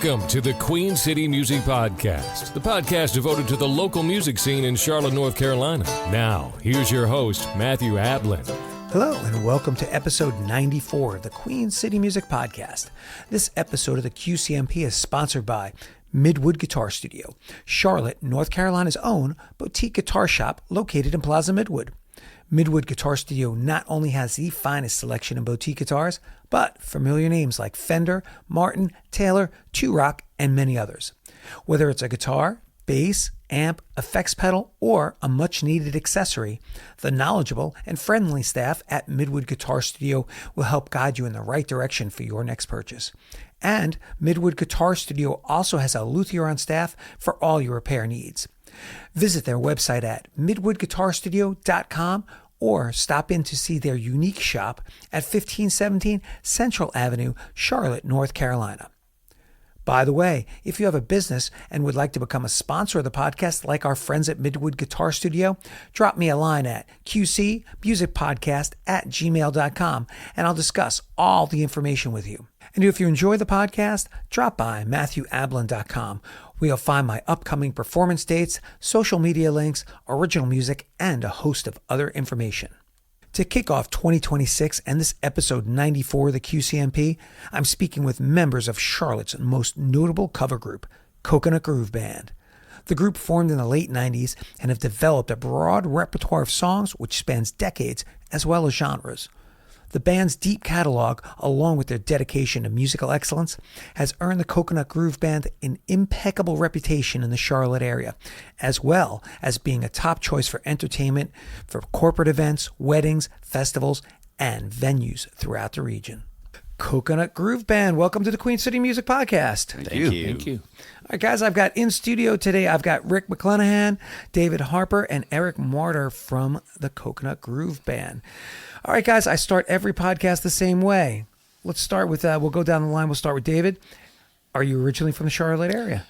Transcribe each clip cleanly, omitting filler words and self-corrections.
Welcome to the Queen City Music Podcast, the podcast devoted to the local music scene in Charlotte, North Carolina. Now, here's your host, Matthew Ablin. Hello, and welcome to episode 94 of the Queen City Music Podcast. This episode of the QCMP is sponsored by Midwood Guitar Studio, Charlotte, North Carolina's own boutique guitar shop located in Plaza Midwood. Midwood Guitar Studio not only has the finest selection of boutique guitars, but familiar names like Fender, Martin, Taylor, Two Rock, and many others. Whether it's a guitar, bass, amp, effects pedal, or a much-needed accessory, the knowledgeable and friendly staff at Midwood Guitar Studio will help guide you in the right direction for your next purchase. And Midwood Guitar Studio also has a luthier on staff for all your repair needs. Visit their website at midwoodguitarstudio.com or stop in to see their unique shop at 1517 Central Avenue, Charlotte, North Carolina. By the way, if you have a business and would like to become a sponsor of the podcast like our friends at Midwood Guitar Studio, drop me a line at qcmusicpodcast@gmail.com and I'll discuss all the information with you. And if you enjoy the podcast, drop by matthewablin.com where you'll find my upcoming performance dates, social media links, original music, and a host of other information. To kick off 2026 and this episode 94 of the QCMP, I'm speaking with members of Charlotte's most notable cover group, Coconut Groove Band. The group formed in the late 90s and have developed a broad repertoire of songs which spans decades as well as genres. The band's deep catalog, along with their dedication to musical excellence, has earned the Coconut Groove Band an impeccable reputation in the Charlotte area, as well as being a top choice for entertainment for corporate events, weddings, festivals, and venues throughout the region. Coconut Groove Band, welcome to the Queen City Music Podcast. Thank you. Thank you. All right, guys, I've got in studio today, I've got Rick McClenahan, David Harper, and Eric Martyr from the Coconut Groove Band. All right, guys, I start every podcast the same way. Let's start with, we'll go down the line. We'll start with David. Are you originally from the Charlotte area?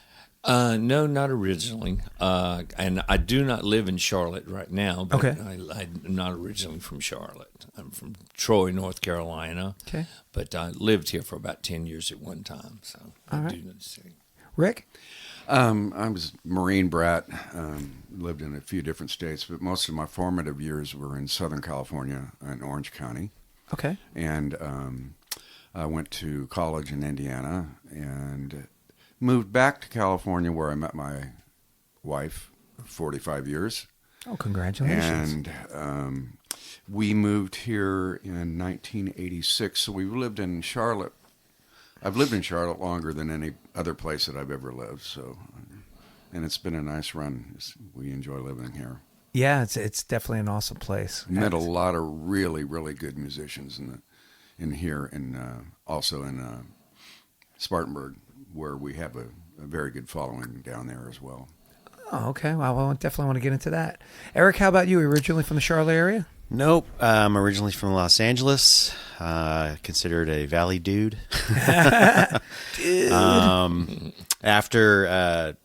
No, not originally. And I do not live in Charlotte right now, but Okay. I'm not originally from Charlotte. I'm from Troy, North Carolina. Okay. But I lived here for about 10 years at one time, so I do know the city. Rick? I was a Marine brat, lived in a few different states, but most of my formative years were in Southern California in Orange County. Okay. And I went to college in Indiana and moved back to California where I met my wife of 45 years. Oh, congratulations. And we moved here in 1986, so we lived in Charlotte. I've lived in Charlotte longer than any other place that I've ever lived, so, and it's been a nice run. We enjoy living here. Yeah, it's definitely an awesome place. Met a lot of really, really good musicians in here, and also in Spartanburg, where we have a very good following down there as well. Oh, okay. Well, I definitely want to get into that. Eric, how about you? Originally from the Charlotte area? Nope. I'm originally from Los Angeles. Considered a Valley dude. Dude. After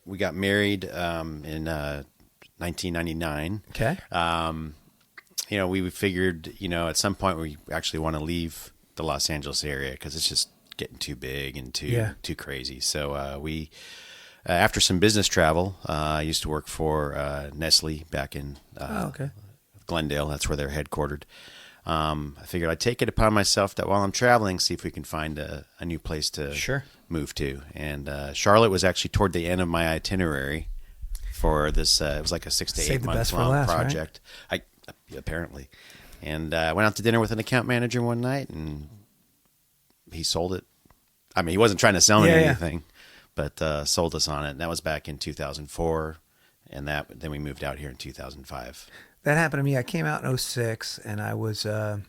we got married in 1999. Okay. We figured, at some point we actually want to leave the Los Angeles area because it's just getting too big and too crazy. So we, after some business travel, I used to work for Nestle back in Glendale. That's where they're headquartered. I figured I'd take it upon myself that while I'm traveling, see if we can find a new place to move to. And Charlotte was actually toward the end of my itinerary for this. It was like a 6 to 8 month long project. Right? Apparently. And I went out to dinner with an account manager one night, and he sold it. I mean, he wasn't trying to sell me anything, but sold us on it. And that was back in 2004, and then we moved out here in 2005. That happened to me. I came out in 06, and I was for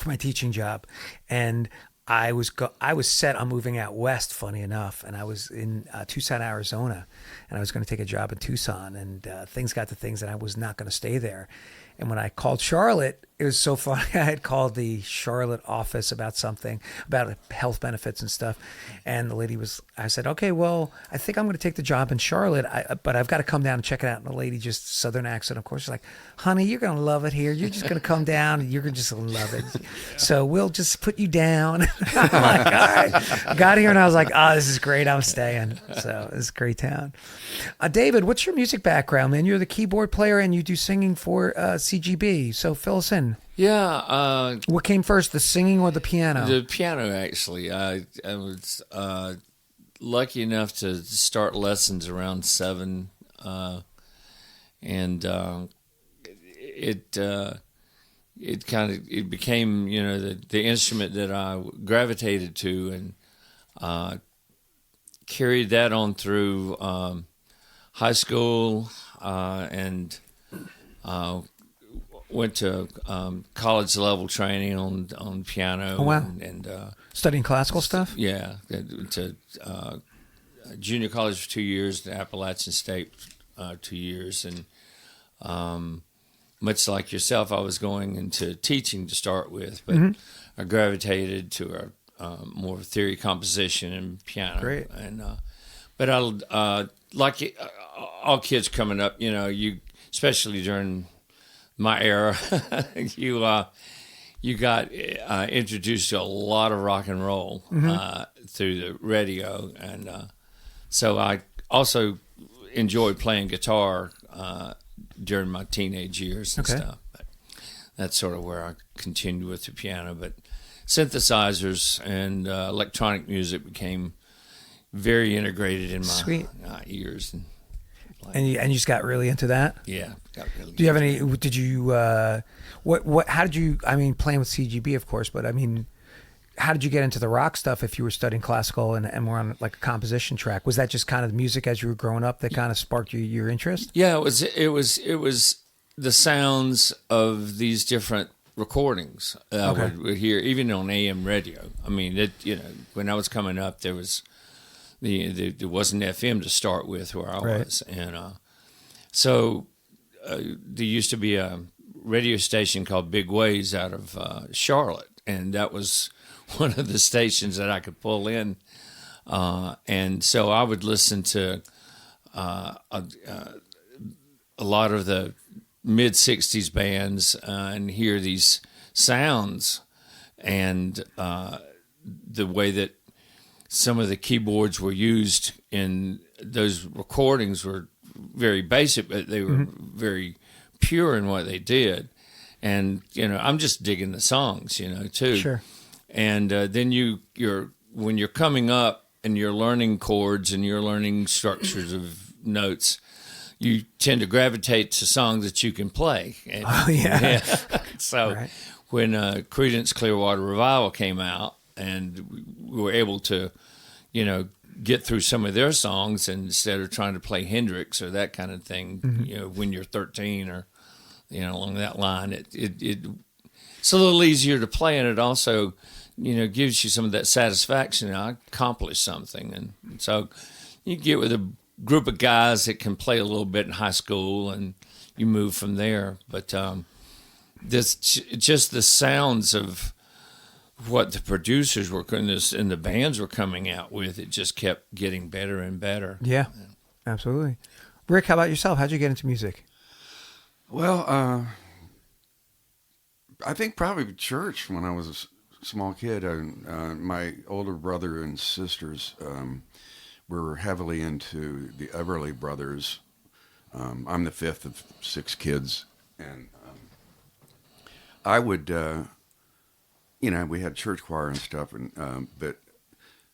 my teaching job, and I was set on moving out west. Funny enough, and I was in Tucson, Arizona, and I was going to take a job in Tucson, and things got to things, and I was not going to stay there. And when I called Charlotte, it was so funny. I had called the Charlotte office about something, about health benefits and stuff. And the lady I said, okay, well, I think I'm going to take the job in Charlotte, but I've got to come down and check it out. And the lady, just Southern accent, of course, she's like, honey, you're going to love it here. You're just going to come down and you're going to just love it. So we'll just put you down. I'm like, all right. Got here and I was like, oh, this is great. I'm staying. So it's a great town. David, what's your music background, man? You're the keyboard player and you do singing for CGB. So fill us in. Yeah. What came first, the singing or the piano? The piano, actually. I was lucky enough to start lessons around 7, and it became, you know, the instrument that I gravitated to, and carried that on through high school, and went to college level training on piano. Oh, wow. And studying classical stuff? Yeah, to junior college for 2 years, to Appalachian State 2 years, and much like yourself, I was going into teaching to start with, but I gravitated to more theory composition and piano. Great. And but I like all kids coming up, you know, you especially during my era, you got introduced to a lot of rock and roll through the radio, and so I also enjoyed playing guitar during my teenage years and stuff. But that's sort of where I continued with the piano. But synthesizers and electronic music became very integrated in my ears. And you just got really into that? Yeah, got really. Do you have any? Did you? How did you? I mean, playing with CGB, of course, but I mean, how did you get into the rock stuff if you were studying classical and were on like a composition track? Was that just kind of the music as you were growing up that kind of sparked your interest? Yeah, it was the sounds of these different recordings I would hear, even on AM radio. I mean, when I was coming up, there was. There wasn't FM to start with where I was, and so there used to be a radio station called Big Waves out of Charlotte, and that was one of the stations that I could pull in, and so I would listen to a lot of the mid '60s bands and hear these sounds, and the way that some of the keyboards were used in those recordings were very basic, but they were very pure in what they did. And, you know, I'm just digging the songs, you know, too. Sure. And then when you're coming up and you're learning chords and you're learning structures of notes, you tend to gravitate to songs that you can play. And, So when Creedence Clearwater Revival came out, and we were able to, you know, get through some of their songs, and instead of trying to play Hendrix or that kind of thing, you know, when you're 13 or, you know, along that line, it's a little easier to play, and it also, you know, gives you some of that satisfaction. I accomplished something, and so you get with a group of guys that can play a little bit in high school, and you move from there. But this just the sounds of what the producers were and the bands were coming out with, it just kept getting better and better. Yeah, absolutely. Rick, how about yourself? How'd you get into music? Well, I think probably church when I was a small kid. My older brother and sisters were heavily into the Everly Brothers. I'm the fifth of 6 kids, and I would... you know, we had church choir and stuff, and but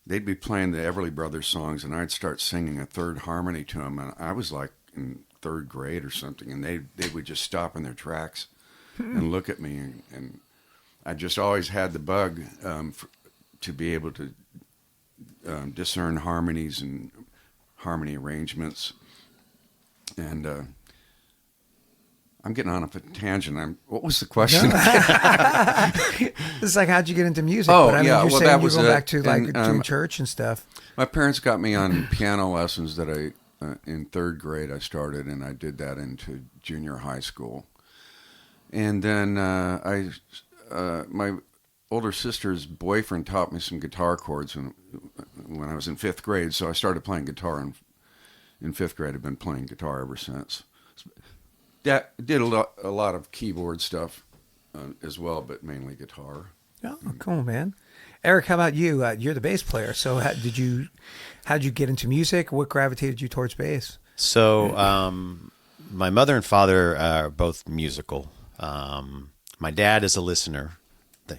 they'd be playing the Everly Brothers songs, and I'd start singing a third harmony to them, and I was like in 3rd grade or something, and they would just stop in their tracks and look at me, and I just always had the bug to be able to discern harmonies and harmony arrangements, and I'm getting on a tangent. What was the question? It's like, how'd you get into music? Oh, but I mean, yeah. You're Well, saying that you was go it. back to like And, doing church and stuff. My parents got me on piano lessons that in 3rd grade I started, and I did that into junior high school. And then my older sister's boyfriend taught me some guitar chords when I was in 5th grade. So I started playing guitar in 5th grade. I've been playing guitar ever since. That did a lot of keyboard stuff as well, but mainly guitar. Oh, cool, man. Eric, how about you? You're the bass player. So how'd you get into music? What gravitated you towards bass? So my mother and father are both musical. My dad is a listener.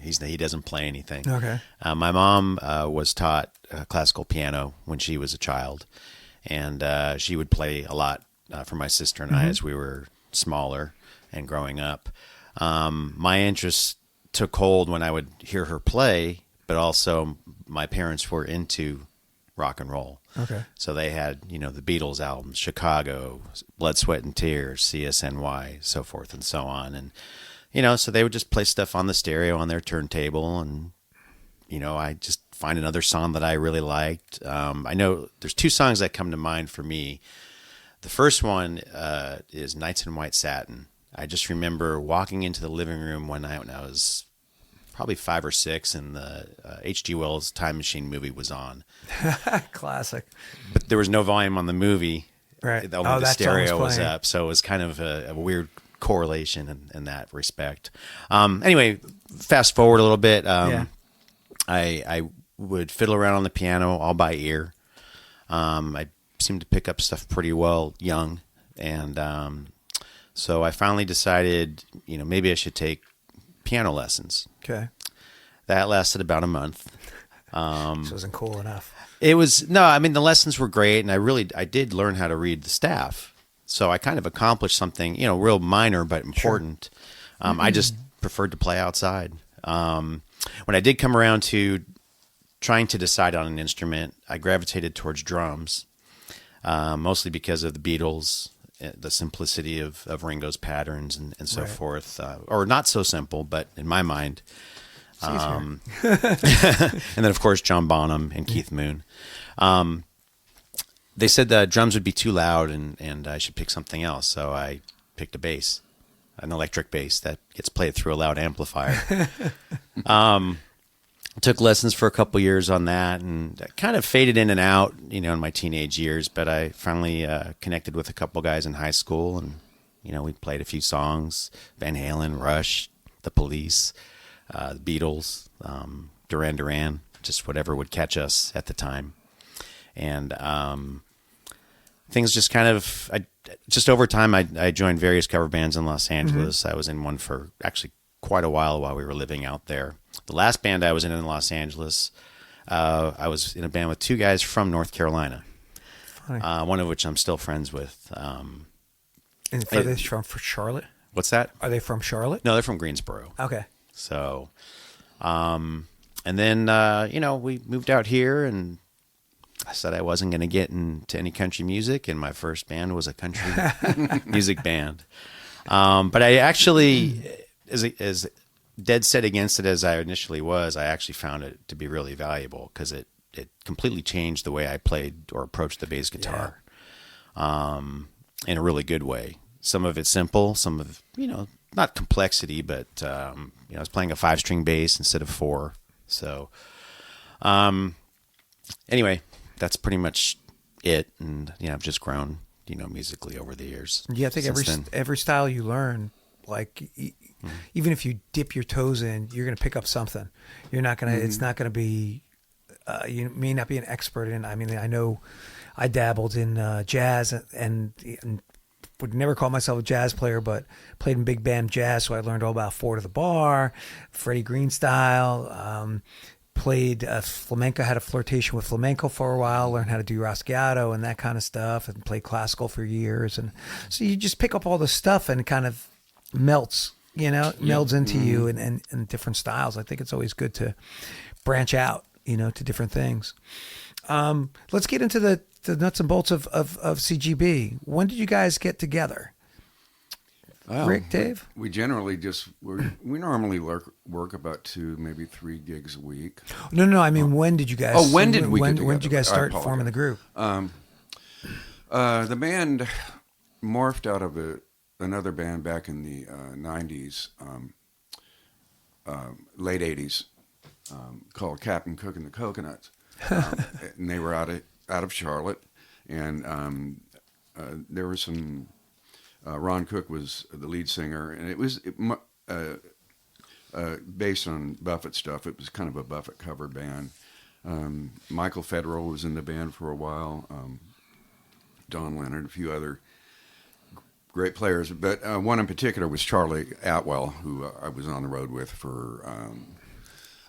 He doesn't play anything. Okay. My mom was taught classical piano when she was a child, and she would play a lot for my sister and I as we were smaller and growing up. My interest took hold when I would hear her play, but also my parents were into rock and roll. Okay. So they had, the Beatles albums, Chicago, Blood, Sweat, and Tears, CSNY, so forth and so on. And, so they would just play stuff on the stereo on their turntable. And, I just find another song that I really liked. I know there's 2 songs that come to mind for me. The first one is Nights in White Satin. I just remember walking into the living room one night when I was probably 5 or 6, and the H.G. Wells' Time Machine movie was on. Classic. But there was no volume on the movie. Right. Only the stereo was up, so it was kind of a weird correlation in that respect. Anyway, fast forward a little bit. I would fiddle around on the piano all by ear. I seemed to pick up stuff pretty well young, and so I finally decided, maybe I should take piano lessons. Okay. That lasted about a month. This wasn't cool enough. It was, no, I mean, the lessons were great, and I did learn how to read the staff. So I kind of accomplished something, real minor but important. Sure. I just preferred to play outside. When I did come around to trying to decide on an instrument, I gravitated towards drums, mostly because of the Beatles, the simplicity of Ringo's patterns and so forth, or not so simple, but in my mind. And then, of course, John Bonham and Keith Moon. They said the drums would be too loud and I should pick something else. So I picked a bass, an electric bass that gets played through a loud amplifier. Took lessons for a couple years on that, and kind of faded in and out, in my teenage years. But I finally connected with a couple guys in high school, and we played a few songs: Van Halen, Rush, The Police, the Beatles, Duran Duran, just whatever would catch us at the time. And things just kind of, just over time, I joined various cover bands in Los Angeles. I was in one for actually quite a while we were living out there. The last band I was in Los Angeles, I was in a band with 2 guys from North Carolina, one of which I'm still friends with. And are they from Charlotte? What's that? Are they from Charlotte? No, they're from Greensboro. Okay. So, and then, we moved out here, and I said I wasn't going to get into any country music, and my first band was a country music band. But I actually, as dead set against it as I initially was, I actually found it to be really valuable because it completely changed the way I played or approached the bass guitar, in a really good way. Some of it's simple, some of, not complexity, but, I was playing a 5-string bass instead of 4. So, anyway, that's pretty much it. And, I've just grown, musically over the years. Yeah, I think every style you learn, like, even if you dip your toes in, you're going to pick up something. You're not going to, it's not going to be, you may not be an expert in, I mean, I know I dabbled in jazz and would never call myself a jazz player, but played in big band jazz. So I learned all about Four to the Bar, Freddie Green style, played flamenco, had a flirtation with flamenco for a while, learned how to do rasgado and that kind of stuff, and played classical for years. And so you just pick up all the stuff and it kind of melts, melds into you and different styles. I think it's always good to branch out, to different things. Let's get into the nuts and bolts of CGB. When did you guys get together? Rick, Dave? We generally we normally work about 2, maybe 3 gigs a week. No. I mean, when did you guys? Oh, when did we get together? When did you guys start forming the group? The band morphed out of another band back in the 90s, late 80s, called Captain Cook and the Coconuts. And they were out of Charlotte. And there was some... Ron Cook was the lead singer, and it was based on Buffett stuff. It was kind of a Buffett cover band. Michael Federal was in the band for a while. Don Leonard, a few other great players, but one in particular was Charlie Atwell, who I was on the road with for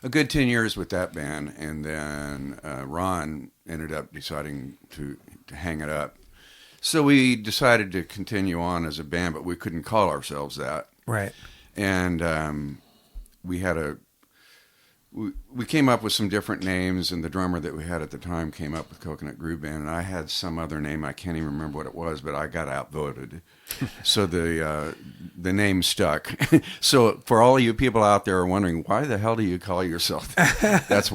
a good 10 years with that band, and then Ron ended up deciding to hang it up. So we decided to continue on as a band, but we couldn't call ourselves that. Right. And we came up with some different names, and the drummer that we had at the time came up with Coconut Groove Band, and I had some other name. I can't even remember what it was, but I got outvoted. So the name stuck. So for all of you people out there wondering, why the hell do you call yourself that? That's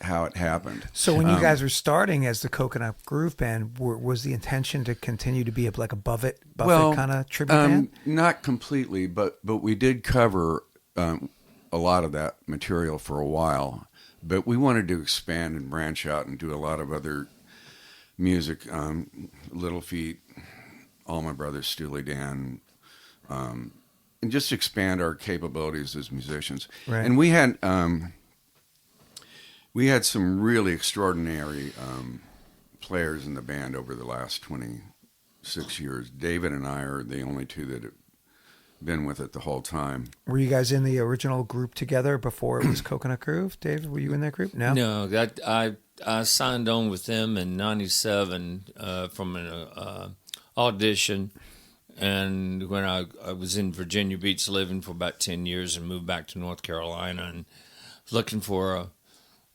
how it happened. So when you guys were starting as the Coconut Groove Band, was the intention to continue to be like a Buffett kind of tribute band? Not completely, but we did cover a lot of that material for a while. But we wanted to expand and branch out and do a lot of other music, Little Feat, All My Brothers, Steely Dan, and just expand our capabilities as musicians. Right. And we had some really extraordinary players in the band over the last 26 years. David and I are the only two that have been with it the whole time. Were you guys in the original group together before it was Coconut Groove? David, were you in that group? No? No, I signed on with them in 97 from an audition. And when I was in Virginia Beach living for about 10 years and moved back to North Carolina and was looking for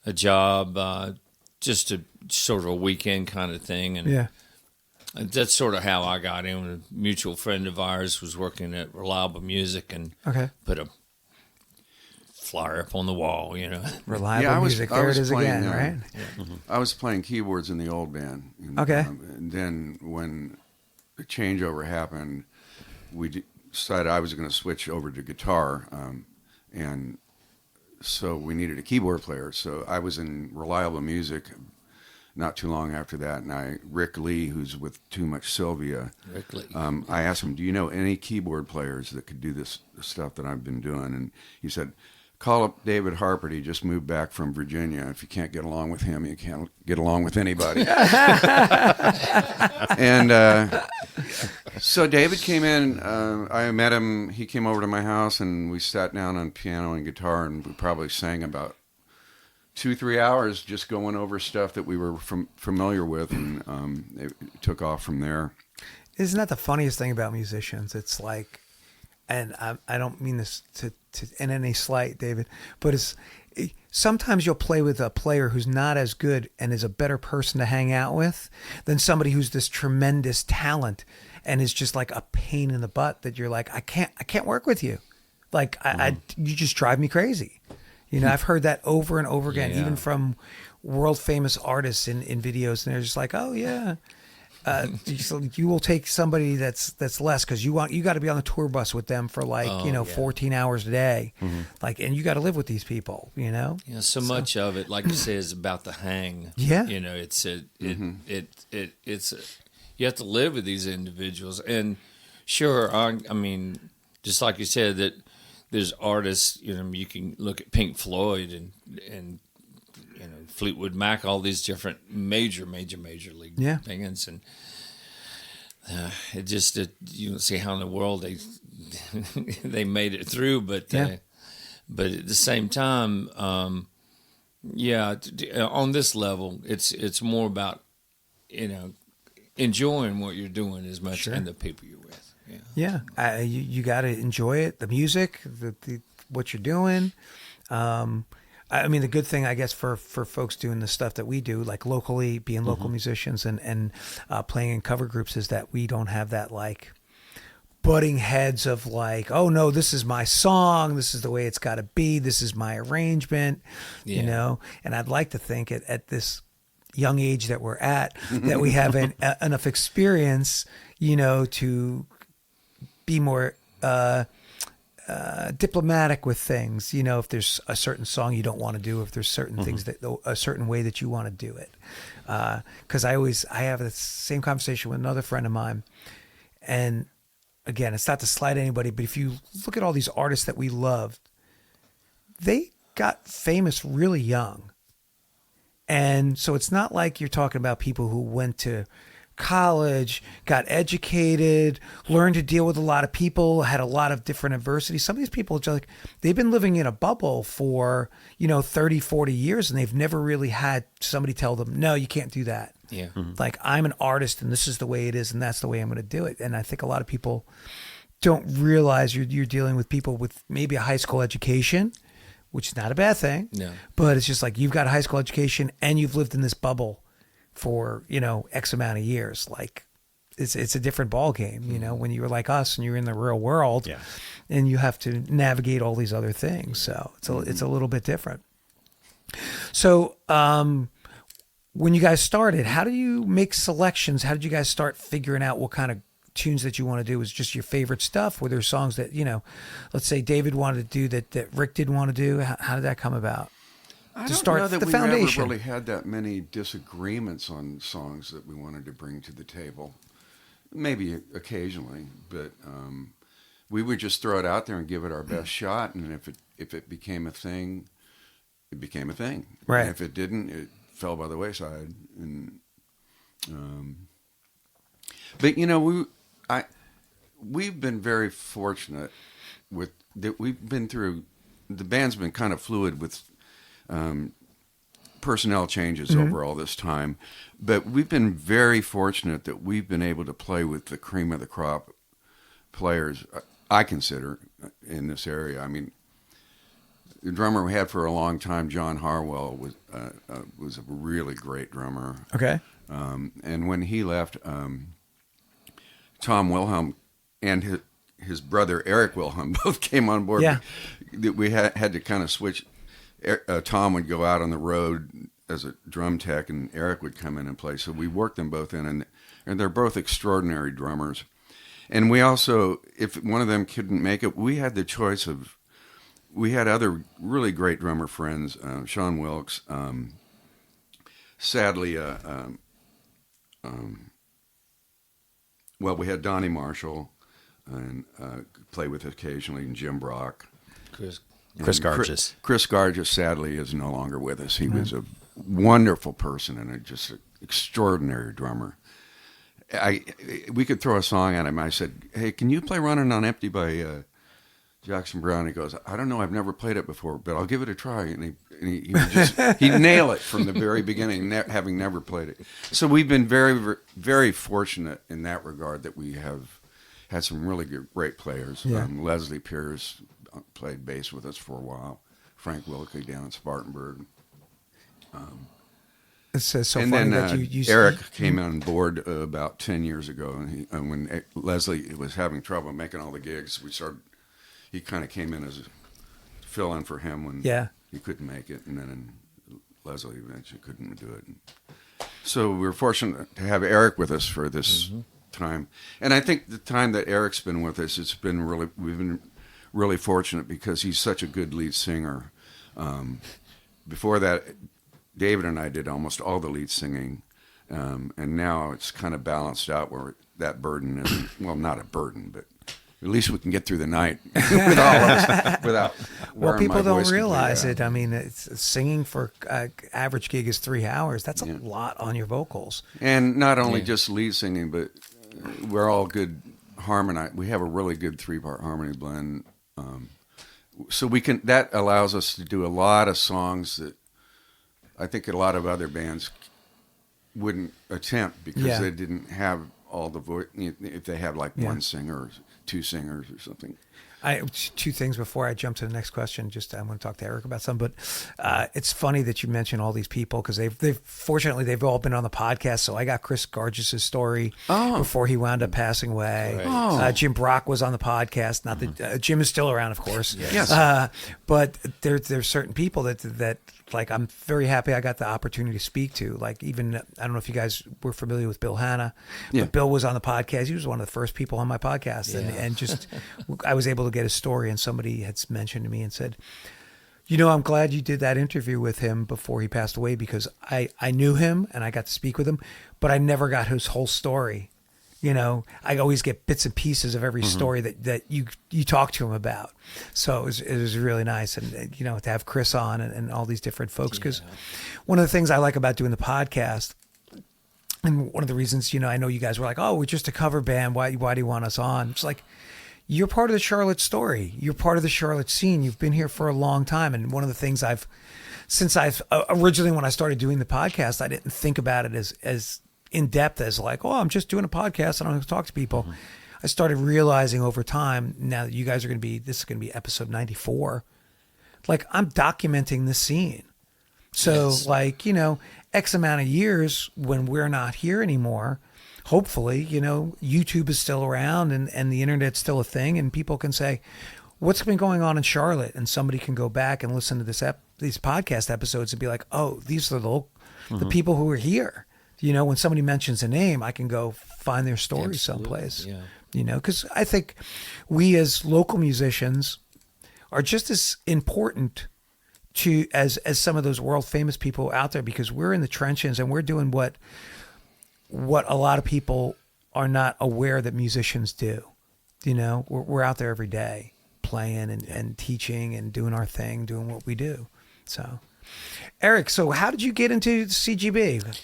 a job, just a sort of a weekend kind of thing. And yeah. That's sort of how I got in. A mutual friend of ours was working at Reliable Music and put a flyer up on the wall, Reliable Music, there it is again, right? Yeah. Mm-hmm. I was playing keyboards in the old band. And then when the changeover happened, we decided I was going to switch over to guitar, and so we needed a keyboard player. So I was in Reliable Music not too long after that, and Rick Lee, who's with Too Much Sylvia, Rick Lee. I asked him, do you know any keyboard players that could do the stuff that I've been doing? And he said, call up David Harper. He just moved back from Virginia. If you can't get along with him, you can't get along with anybody. And so David came in. I met him. He came over to my house, and we sat down on piano and guitar, and we probably sang about 2-3 hours just going over stuff that we were familiar with, and it took off from there. Isn't that the funniest thing about musicians? It's like, and I don't mean this to in any slight, David, but sometimes you'll play with a player who's not as good and is a better person to hang out with than somebody who's this tremendous talent and is just like a pain in the butt that you're like, I can't work with you. Like you just drive me crazy. I've heard that over and over again, even from world famous artists in videos, and they're just like, oh yeah. You will take somebody that's less because you got to be on the tour bus with them for 14 hours a day, and you got to live with these people, Yeah, so much of it, like you say, is about the hang. Yeah, it's you have to live with these individuals, and sure, I mean, just like you said, that there's artists, you can look at Pink Floyd and Fleetwood Mac, all these different major league bands, and it just you don't see how in the world they made it through, but at the same time, on this level, it's more about enjoying what you're doing as much and the people you're with. You got to enjoy it, the music, the what you're doing. I mean, the good thing, I guess, for folks doing the stuff that we do, like locally, being local musicians and playing in cover groups, is that we don't have that like butting heads of like, oh no, this is my song, this is the way it's got to be, this is my arrangement, And I'd like to think at this young age that we're at, that we have enough experience, to be more diplomatic with things. You know, if there's a certain song you don't want to do, if there's certain things that a certain way that you want to do it. Because I have the same conversation with another friend of mine, and again, it's not to slight anybody, but if you look at all these artists that we loved, they got famous really young. And so it's not like you're talking about people who went to college, got educated, learned to deal with a lot of people, had a lot of different adversity. Some of these people, just like, they've been living in a bubble for, 30, 40 years, and they've never really had somebody tell them, no, you can't do that. Yeah. Like, I'm an artist and this is the way it is and that's the way I'm going to do it. And I think a lot of people don't realize you're dealing with people with maybe a high school education, which is not a bad thing. No. But it's just like, you've got a high school education and you've lived in this bubble for, X amount of years. Like, it's a different ball game, when you're like us and you're in the real world and you have to navigate all these other things. So it's a little bit different. So, when you guys started, how do you make selections? How did you guys start figuring out what kind of tunes that you want to do? Was just your favorite stuff? Were there songs that, let's say David wanted to do that Rick didn't want to do? How did that come about? I don't know that we ever really had that many disagreements on songs that we wanted to bring to the table. Maybe occasionally, but we would just throw it out there and give it our best shot. And if it became a thing, it became a thing. Right. And if it didn't, it fell by the wayside. And but we've been very fortunate with that. We've been through, the band's been kind of fluid with personnel changes over all this time, but we've been very fortunate that we've been able to play with the cream of the crop players, I consider, in this area. I mean, the drummer we had for a long time, John Harwell, was a really great drummer. Okay. And when he left, Tom Wilhelm and his brother Eric Wilhelm both came on board. Yeah. We had to kind of switch. Tom would go out on the road as a drum tech, and Eric would come in and play. So we worked them both in, and they're both extraordinary drummers. And we also, if one of them couldn't make it, we had the choice of, we had other really great drummer friends, Sean Wilkes, sadly, we had Donnie Marshall, and play with occasionally, and Jim Brock. Chris Garges. Chris Garges, sadly, is no longer with us. He was a wonderful person and just an extraordinary drummer. We could throw a song at him. I said, "Hey, can you play Running on Empty by Jackson Browne?" He goes, "I don't know. I've never played it before, but I'll give it a try." And he would just he'd nail it from the very beginning, having never played it. So we've been very, very fortunate in that regard that we have had some really great players. Yeah. Leslie Pierce played bass with us for a while. Frank Wilke down in Spartanburg. It's so and funny then that you Eric came on board about 10 years ago, and when Leslie was having trouble making all the gigs, he kind of came in as a fill-in for him when he couldn't make it, and then Leslie eventually couldn't do it. So we're fortunate to have Eric with us for this time. And I think the time that Eric's been with us, we've been really fortunate because he's such a good lead singer. Before that, David and I did almost all the lead singing, and now it's kind of balanced out where that burden isn't, well, not a burden, but at least we can get through the night with all of us without Well, people my don't voice realize completely it. out. I mean, it's singing for average gig is 3 hours. That's a lot on your vocals. And not only just lead singing, but we're all good harmonize. We have a really good 3-part harmony blend. So that allows us to do a lot of songs that I think a lot of other bands wouldn't attempt because they didn't have all the voice. If they have like one singer or 2 singers or something. Two things before I jump to the next question. Just I want to talk to Eric about something, but it's funny that you mention all these people because they've fortunately they've all been on the podcast. So I got Chris Garges' story before he wound up passing away. Right. Jim Brock was on the podcast. Not that Jim is still around, of course. Yes. But there's certain people that like I'm very happy I got the opportunity to speak to. Like even I don't know if you guys were familiar with Bill Hanna, but Bill was on the podcast. He was one of the first people on my podcast, and just I was able to get his story. And somebody had mentioned to me and said, I'm glad you did that interview with him before he passed away because I knew him and I got to speak with him, but I never got his whole story. I always get bits and pieces of every story that you talk to him about. So it was really nice. And, to have Chris on and all these different folks, because one of the things I like about doing the podcast, and one of the reasons, I know you guys were like, oh, we're just a cover band. Why do you want us on? It's like, you're part of the Charlotte story. You're part of the Charlotte scene. You've been here for a long time. And one of the things since I've originally, when I started doing the podcast, I didn't think about it as in depth as like, oh, I'm just doing a podcast. I don't have to talk to people. I started realizing over time, now that you guys this is going to be episode 94. Like I'm documenting the scene. So X amount of years when we're not here anymore, hopefully, YouTube is still around and the internet's still a thing. And people can say, what's been going on in Charlotte? And somebody can go back and listen to these podcast episodes and be like, oh, these are the people who are here. When somebody mentions a name, I can go find their story someplace. Yeah. Because I think we as local musicians are just as important as some of those world famous people out there because we're in the trenches and we're doing what a lot of people are not aware that musicians do. We're out there every day playing and teaching and doing our thing, doing what we do. So, Eric, how did you get into CGB?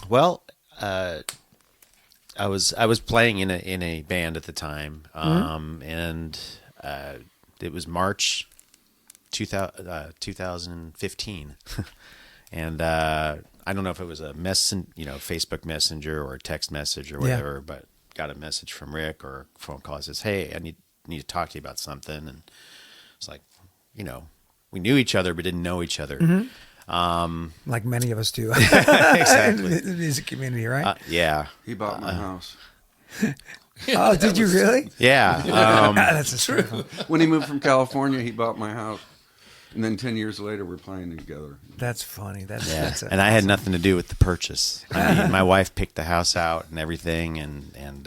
Well, I was playing in a band at the time, and it was March 2015, and I don't know if it was a Facebook Messenger or a text message or whatever, but got a message from Rick or a phone call that says, "Hey, I need to talk to you about something," and it's like, we knew each other but didn't know each other. Like many of us do. Exactly. In the music community, right? Yeah. He bought my house. Oh, did you really? Yeah. That's a story. When he moved from California, he bought my house. And then 10 years later, we're playing together. That's funny. And I had nothing to do with the purchase. I mean, my wife picked the house out and everything. And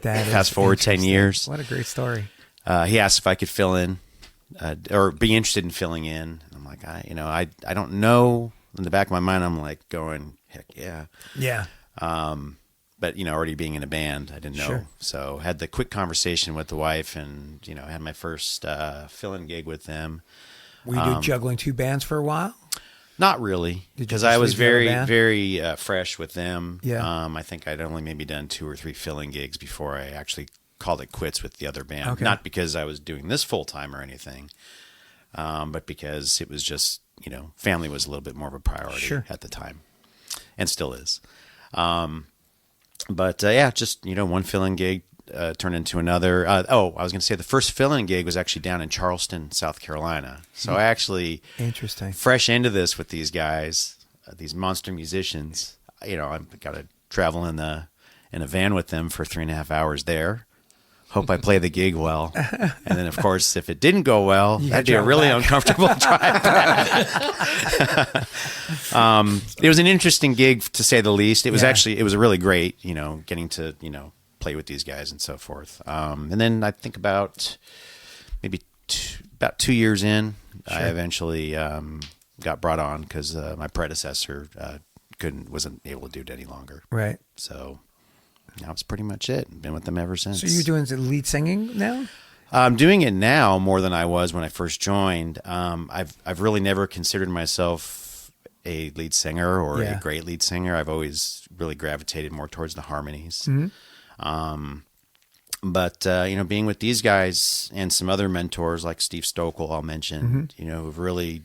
fast forward 10 years. What a great story. He asked if I could fill in or be interested in filling in. I'm like, I don't know. In the back of my mind, I'm like going, heck yeah. Yeah. But, already being in a band, I didn't know. Sure. So had the quick conversation with the wife and, had my first fill-in gig with them. Were you juggling two bands for a while? Not really, because I was very, very fresh with them. Yeah. I think I'd only maybe done 2 or 3 fill-in gigs before I actually called it quits with the other band. Okay. Not because I was doing this full-time or anything, but because it was just, family was a little bit more of a priority at the time, and still is. But just, one fill-in gig turned into another. I was going to say the first fill-in gig was actually down in Charleston, South Carolina. So I actually, interesting, fresh into this with these guys, these monster musicians. I've got to travel in a van with them for 3.5 hours there. Hope I play the gig well. And then, of course, if it didn't go well, that'd be a really uncomfortable drive back. It was an interesting gig, to say the least. It was it was really great, getting to, play with these guys and so forth. And then I think about maybe about 2 years in, I eventually got brought on because my predecessor wasn't able to do it any longer. Right. So that was pretty much it. Been with them ever since. So you're doing the lead singing now? I'm doing it now more than I was when I first joined. I've really never considered myself a lead singer or a great lead singer. I've always really gravitated more towards the harmonies. Mm-hmm. But being with these guys and some other mentors like Steve Stokel, I'll mention, who've really,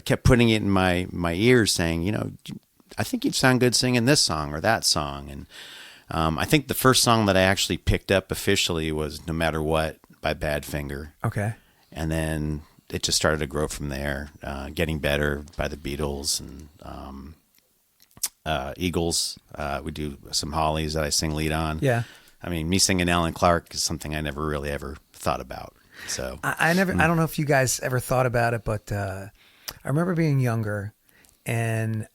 kept putting it in my ears saying, I think you'd sound good singing this song or that song. And I think the first song that I actually picked up officially was "No Matter What" by Badfinger. Okay. And then it just started to grow from there. Getting Better by the Beatles and Eagles. We do some Hollies that I sing lead on. Yeah. I mean, me singing Alan Clark is something I never really ever thought about. So I never. I don't know if you guys ever thought about it, but I remember being younger, and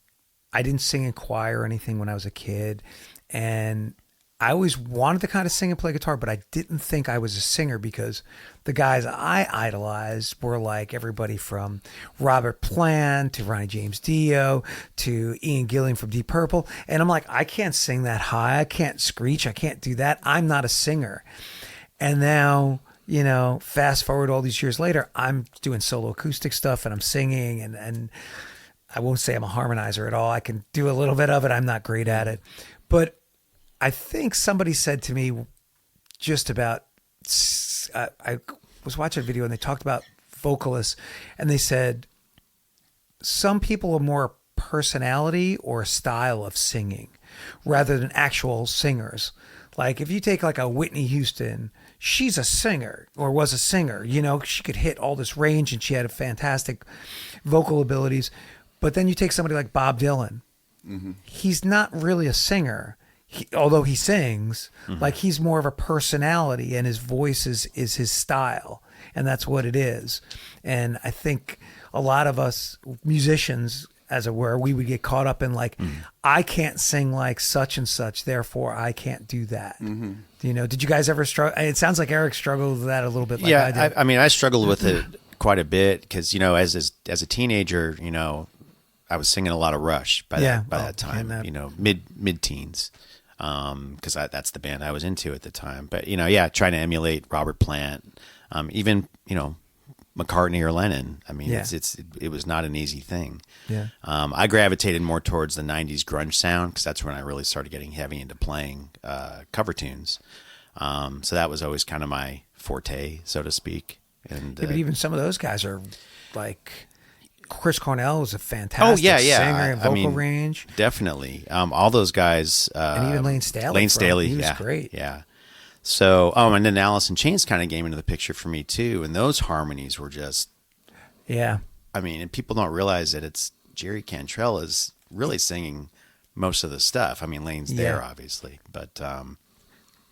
I didn't sing in choir or anything when I was a kid, and I always wanted to kind of sing and play guitar, but I didn't think I was a singer because the guys I idolized were like everybody from Robert Plant to Ronnie James Dio to Ian Gillan from Deep Purple. And I'm like, I can't sing that high. I can't screech. I can't do that. I'm not a singer. And now, you know, fast forward all these years later, I'm doing solo acoustic stuff and I'm singing and I won't say I'm a harmonizer at all. I can do a little bit of it. I'm not great at it. But I think somebody said to me just about, I was watching a video and they talked about vocalists and they said some people are more personality or style of singing rather than actual singers. Like if you take like a Whitney Houston, she's a singer or was a singer, you know, she could hit all this range and she had a fantastic vocal abilities. But then you take somebody like Bob Dylan, he's not really a singer. Although he sings, like he's more of a personality and his voice is his style. And that's what it is. And I think a lot of us musicians, as it were, we would get caught up in like, I can't sing like such and such, therefore I can't do that. You know, did you guys ever struggle? It sounds like Eric struggled with that a little bit. Like I did. I mean, I struggled with it quite a bit because, you know, as a teenager, you know, I was singing a lot of Rush by that time, you know, mid-teens. Because that's the band I was into at the time. But, you know, trying to emulate Robert Plant, even, you know, McCartney or Lennon. I mean, it was not an easy thing. Yeah. I gravitated more towards the 90s grunge sound because that's when I really started getting heavy into playing cover tunes. So that was always kind of my forte, so to speak. And but even some of those guys are like... Chris Cornell was a fantastic singer and vocal range. Definitely. All those guys. And even Lane Staley. He was great. Yeah. So, and then Alice in Chains kind of came into the picture for me too. And those harmonies were just. Yeah. I mean, and people don't realize that it's Jerry Cantrell is really singing most of the stuff. I mean, Lane's there, obviously. But.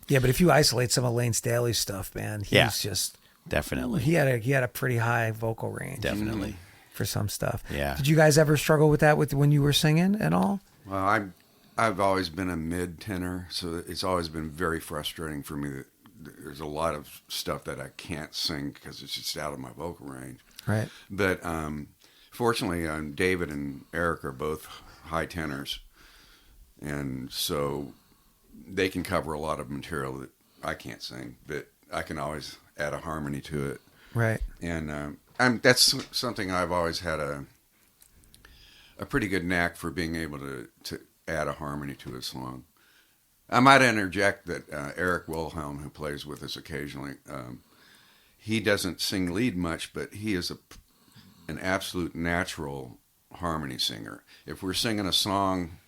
Yeah, but if you isolate some of Lane Staley's stuff, man, he's just. Definitely. He had a pretty high vocal range. Definitely. For some stuff. Yeah. Did you guys ever struggle with that when you were singing at all? Well, I've always been a mid tenor, so it's always been very frustrating for me that there's a lot of stuff that I can't sing because it's just out of my vocal range. Right. But fortunately, David and Eric are both high tenors, and so they can cover a lot of material that I can't sing, but I can always add a harmony to it. Right. And that's something I've always had a pretty good knack for being able to add a harmony to a song. I might interject that Eric Wilhelm, who plays with us occasionally, he doesn't sing lead much, but he is an absolute natural harmony singer. If we're singing a song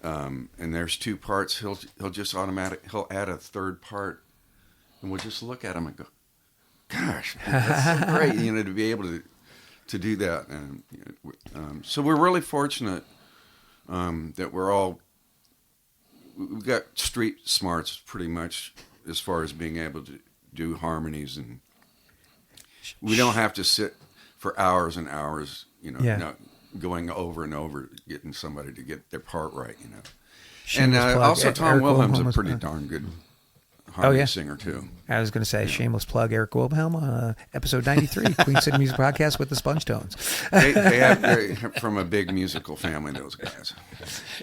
and there's two parts, he'll add a third part, and we'll just look at him and go, gosh, that's so great, you know, to be able to do that. And so we're really fortunate that we've got street smarts pretty much as far as being able to do harmonies, and we don't have to sit for hours and hours, you know, not going over and over, getting somebody to get their part right, you know. Shameless and also Tom Wilhelm's a pretty darn good harmony singer too. I was going to say, shameless plug, Eric Wilhelm, episode 93, Queen City Music Podcast with the Sponge Tones. They're from a big musical family, those guys.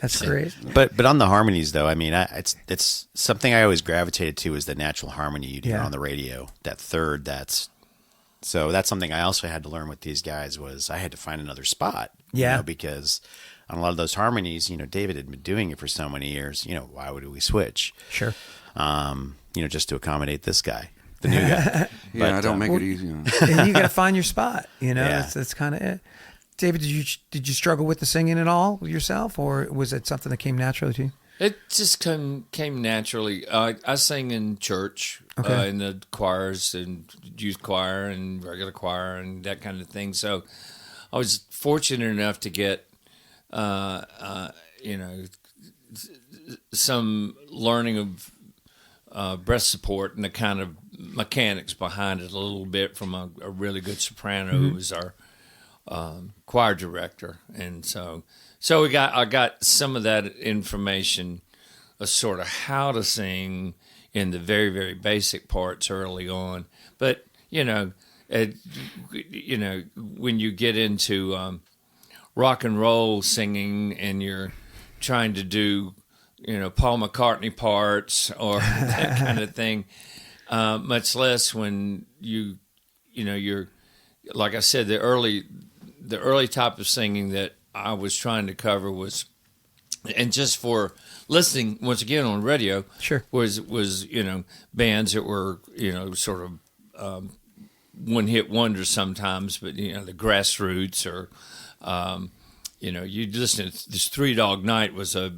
That's great. But on the harmonies, though, I mean, it's something I always gravitated to is the natural harmony you hear on the radio. That third, so that's something I also had to learn with these guys was I had to find another spot. You know, because on a lot of those harmonies, you know, David had been doing it for so many years. You know, why would we switch? Sure. You know, just to accommodate this guy, the new guy. I don't make it easy. And you got to find your spot. You know, that's kind of it. David, did you struggle with the singing at all yourself, or was it something that came naturally to you? It just came naturally. I sang in church, in the choirs and youth choir and regular choir and that kind of thing. So I was fortunate enough to get, some learning of breath support and the kind of mechanics behind it a little bit from a really good soprano who was our choir director, and so I got some of that information, sort of how to sing in the very, very basic parts early on. But when you get into rock and roll singing and you're trying to do Paul McCartney parts or that kind of thing, much less when you're like I said, the early type of singing that I was trying to cover was, and just for listening once again on radio, sure, was bands that were sort of one hit wonders sometimes, but the Grassroots or you'd listen to this Three Dog Night was a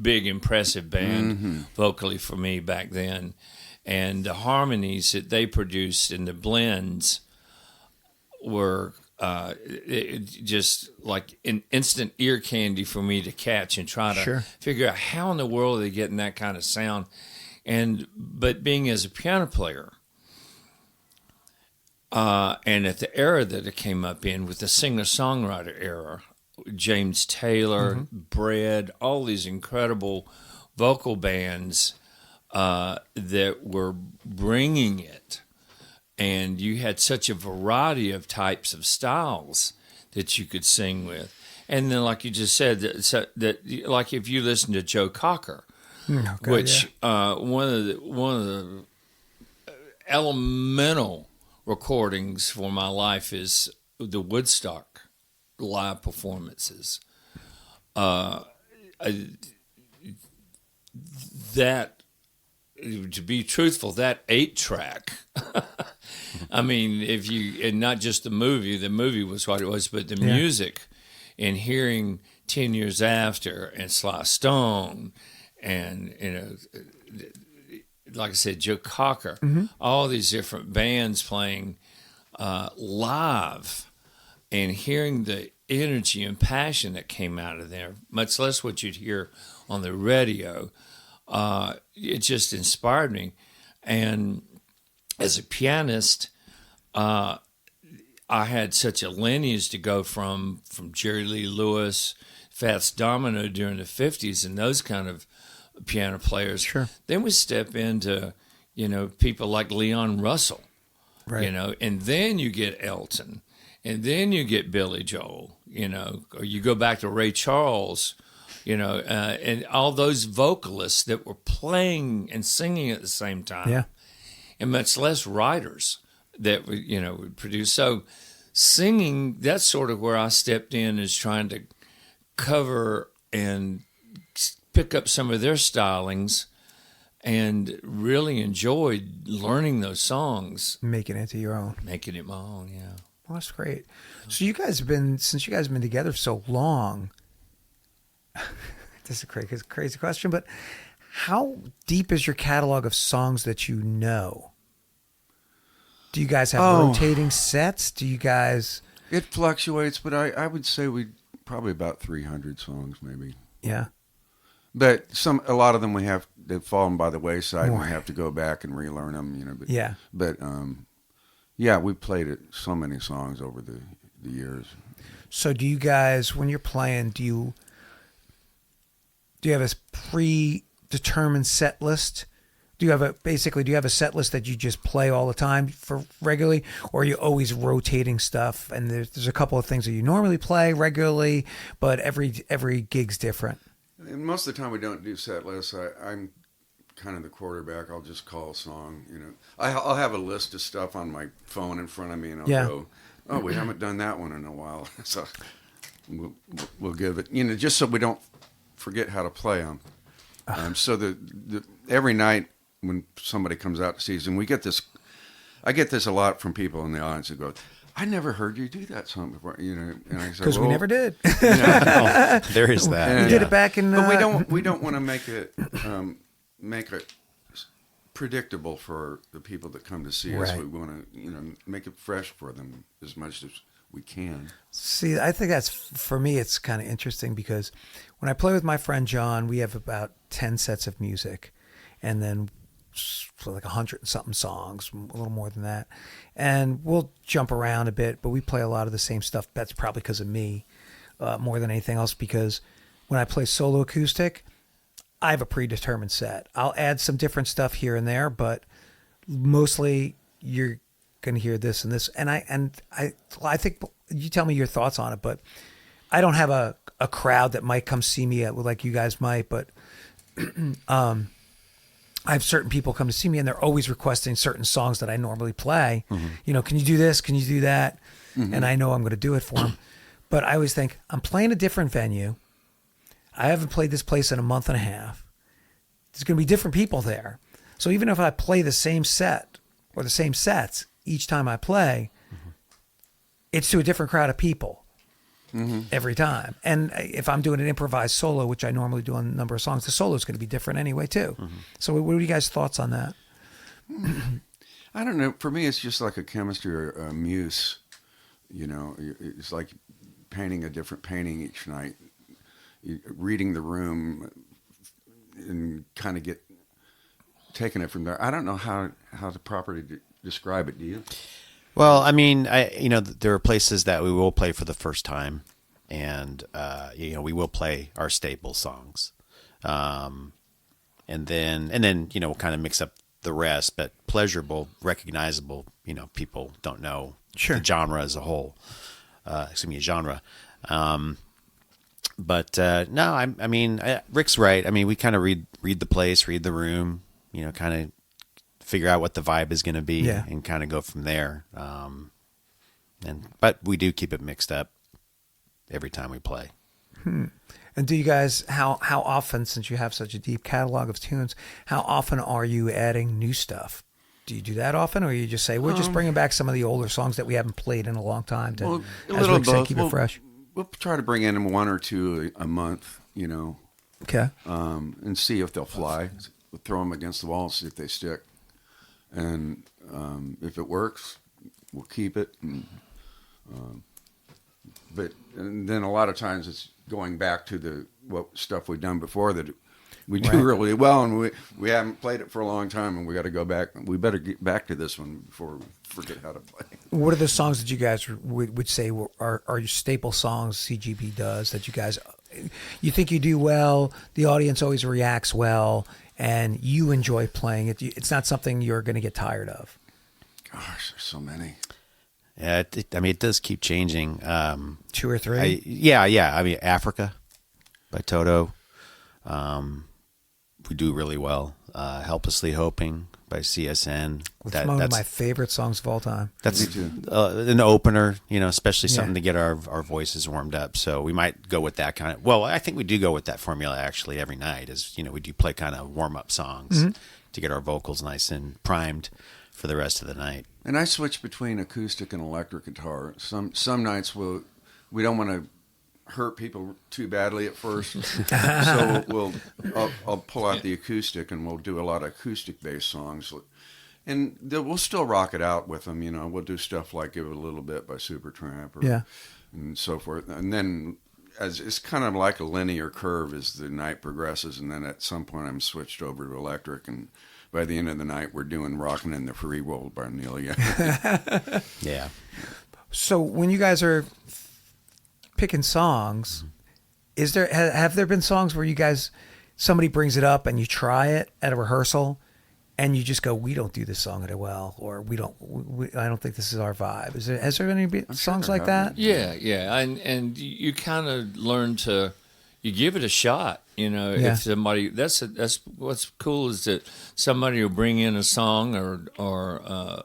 big impressive band vocally for me back then, and the harmonies that they produced and the blends were just like an instant ear candy for me to catch and try to figure out how in the world are they getting that kind of sound. But being as a piano player, and at the era that it came up in with the singer-songwriter era, James Taylor, Bread, all these incredible vocal bands that were bringing it. And you had such a variety of types of styles that you could sing with. And then, like you just said, that like if you listen to Joe Cocker, which one of the elemental recordings for my life is the Woodstock live performances. That, to be truthful, that 8-track. I mean, and not just the movie was what it was, but the music, and hearing 10 Years After and Sly Stone and, like I said, Joe Cocker, all these different bands playing live, and hearing the energy and passion that came out of there, much less what you'd hear on the radio, it just inspired me. And as a pianist, I had such a lineage to go from Jerry Lee Lewis, Fats Domino during the 50s, and those kind of piano players. Sure. Then we step into, people like Leon Russell, right. And then you get Elton, and then you get Billy Joel, or you go back to Ray Charles, and all those vocalists that were playing and singing at the same time. Yeah. And much less writers that would produce. So singing, that's sort of where I stepped in, is trying to cover and pick up some of their stylings, and really enjoyed learning those songs. Making it your own. Making it my own, yeah. Well, that's great. So since you guys have been together so long, this is a crazy question, but how deep is your catalog of songs that you know? Do you guys have rotating sets? Do you guys... It fluctuates, but I would say we probably about 300 songs, maybe. Yeah. But a lot of them they've fallen by the wayside, and we have to go back and relearn them, But, yeah. But we played so many songs over the years. So do you guys, when you're playing, do you have a predetermined set list? Do you have a set list that you just play all the time for regularly, or are you always rotating stuff? And there's a couple of things that you normally play regularly, but every gig's different. And most of the time we don't do set lists. I'm kind of the quarterback. I'll just call a song. I'll have a list of stuff on my phone in front of me, and I'll go, "Oh, we haven't done that one in a while," so we'll give it. Just so we don't forget how to play them. So the every night when somebody comes out to see us, and we get this, I get this a lot from people in the audience who go, I never heard you do that song before, And I said, because we never did. There is that. We did it back in. But we don't want to make it predictable for the people that come to see us. Right. We want to make it fresh for them as much as we can. See, I think that's, for me, it's kind of interesting because when I play with my friend John, we have about 10 sets of music, and then for like 100 and something songs, a little more than that. And we'll jump around a bit, but we play a lot of the same stuff. That's probably because of me more than anything else, because when I play solo acoustic, I have a predetermined set. I'll add some different stuff here and there, but mostly you're going to hear this and this. And I think you tell me your thoughts on it, but I don't have a crowd that might come see me like you guys might, but I have certain people come to see me and they're always requesting certain songs that I normally play. Mm-hmm. Can you do this? Can you do that? Mm-hmm. And I know I'm going to do it for them. But I always think, I'm playing a different venue. I haven't played this place in a month and a half. There's going to be different people there. So even if I play the same set or the same sets each time I play, mm-hmm. it's to a different crowd of people. Mm-hmm. Every time. And if I'm doing an improvised solo, which I normally do on a number of songs, the solo is going to be different anyway too. Mm-hmm. So what are you guys' thoughts on that? I don't know. For me, it's just like a chemistry or a muse. It's like painting a different painting each night, reading the room and kind of taking it from there. I don't know how to properly describe it. Do you? Well, I mean, there are places that we will play for the first time, and we will play our staple songs, and then we'll kind of mix up the rest. But pleasurable, recognizable, people don't know the genre as a whole. Genre. But no, I mean, Rick's right. I mean, we kind of read the place, read the room, kind of figure out what the vibe is going to be and kind of go from there. But we do keep it mixed up every time we play. And do you guys, how often, since you have such a deep catalog of tunes, how often are you adding new stuff? Do you do that often, or you just say, we're just bringing back some of the older songs that we haven't played in a long time to, as Rick said, keep it fresh? We'll try to bring in one or two a month, Okay. And see if they'll fly. We'll throw them against the wall and see if they stick. And if it works, we'll keep it. But then a lot of times it's going back to what stuff we've done before that we do really well, and we haven't played it for a long time, and we got to go back. We better get back to this one before we forget how to play. What are the songs that you guys would say are your staple songs CGP does that you think you do well, the audience always reacts well, and you enjoy playing it? It's not something you're going to get tired of. Gosh, there's so many. Yeah, it does keep changing. 2 or 3? Yeah. I mean, Africa by Toto. We do really well. Helplessly Hoping by CSN. That's one of my favorite songs of all time. That's an opener, especially something to get our voices warmed up. So we might go with that kind of. Well, I think we do go with that formula actually every night. Is we do play kind of warm up songs to get our vocals nice and primed for the rest of the night. And I switch between acoustic and electric guitar. Some nights we don't want to hurt people too badly at first, so I'll pull out the acoustic and we'll do a lot of acoustic based songs, and we'll still rock it out with them. We'll do stuff like Give It a Little Bit by Supertramp and so forth. And then as it's kind of like a linear curve as the night progresses, and then at some point I'm switched over to electric, and by the end of the night we're doing Rockin' in the Free World by Neil Young. Yeah. So when you guys are picking songs, have there been songs where you guys, somebody brings it up and you try it at a rehearsal and you just go, we don't do this song at well, or I don't think this is our vibe? Has there been any songs like that? Yeah. And you kind of learn you give it a shot, if somebody, that's what's cool is that somebody will bring in a song or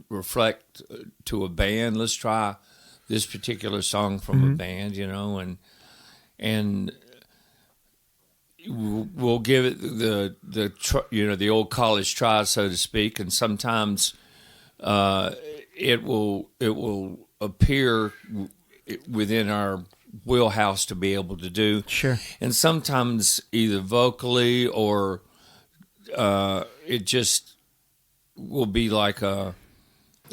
reflect to a band. Let's try this particular song from a band, and we'll give it the old college try, so to speak. And sometimes it will appear within our wheelhouse to be able to do. Sure. And sometimes either vocally or it just will be like a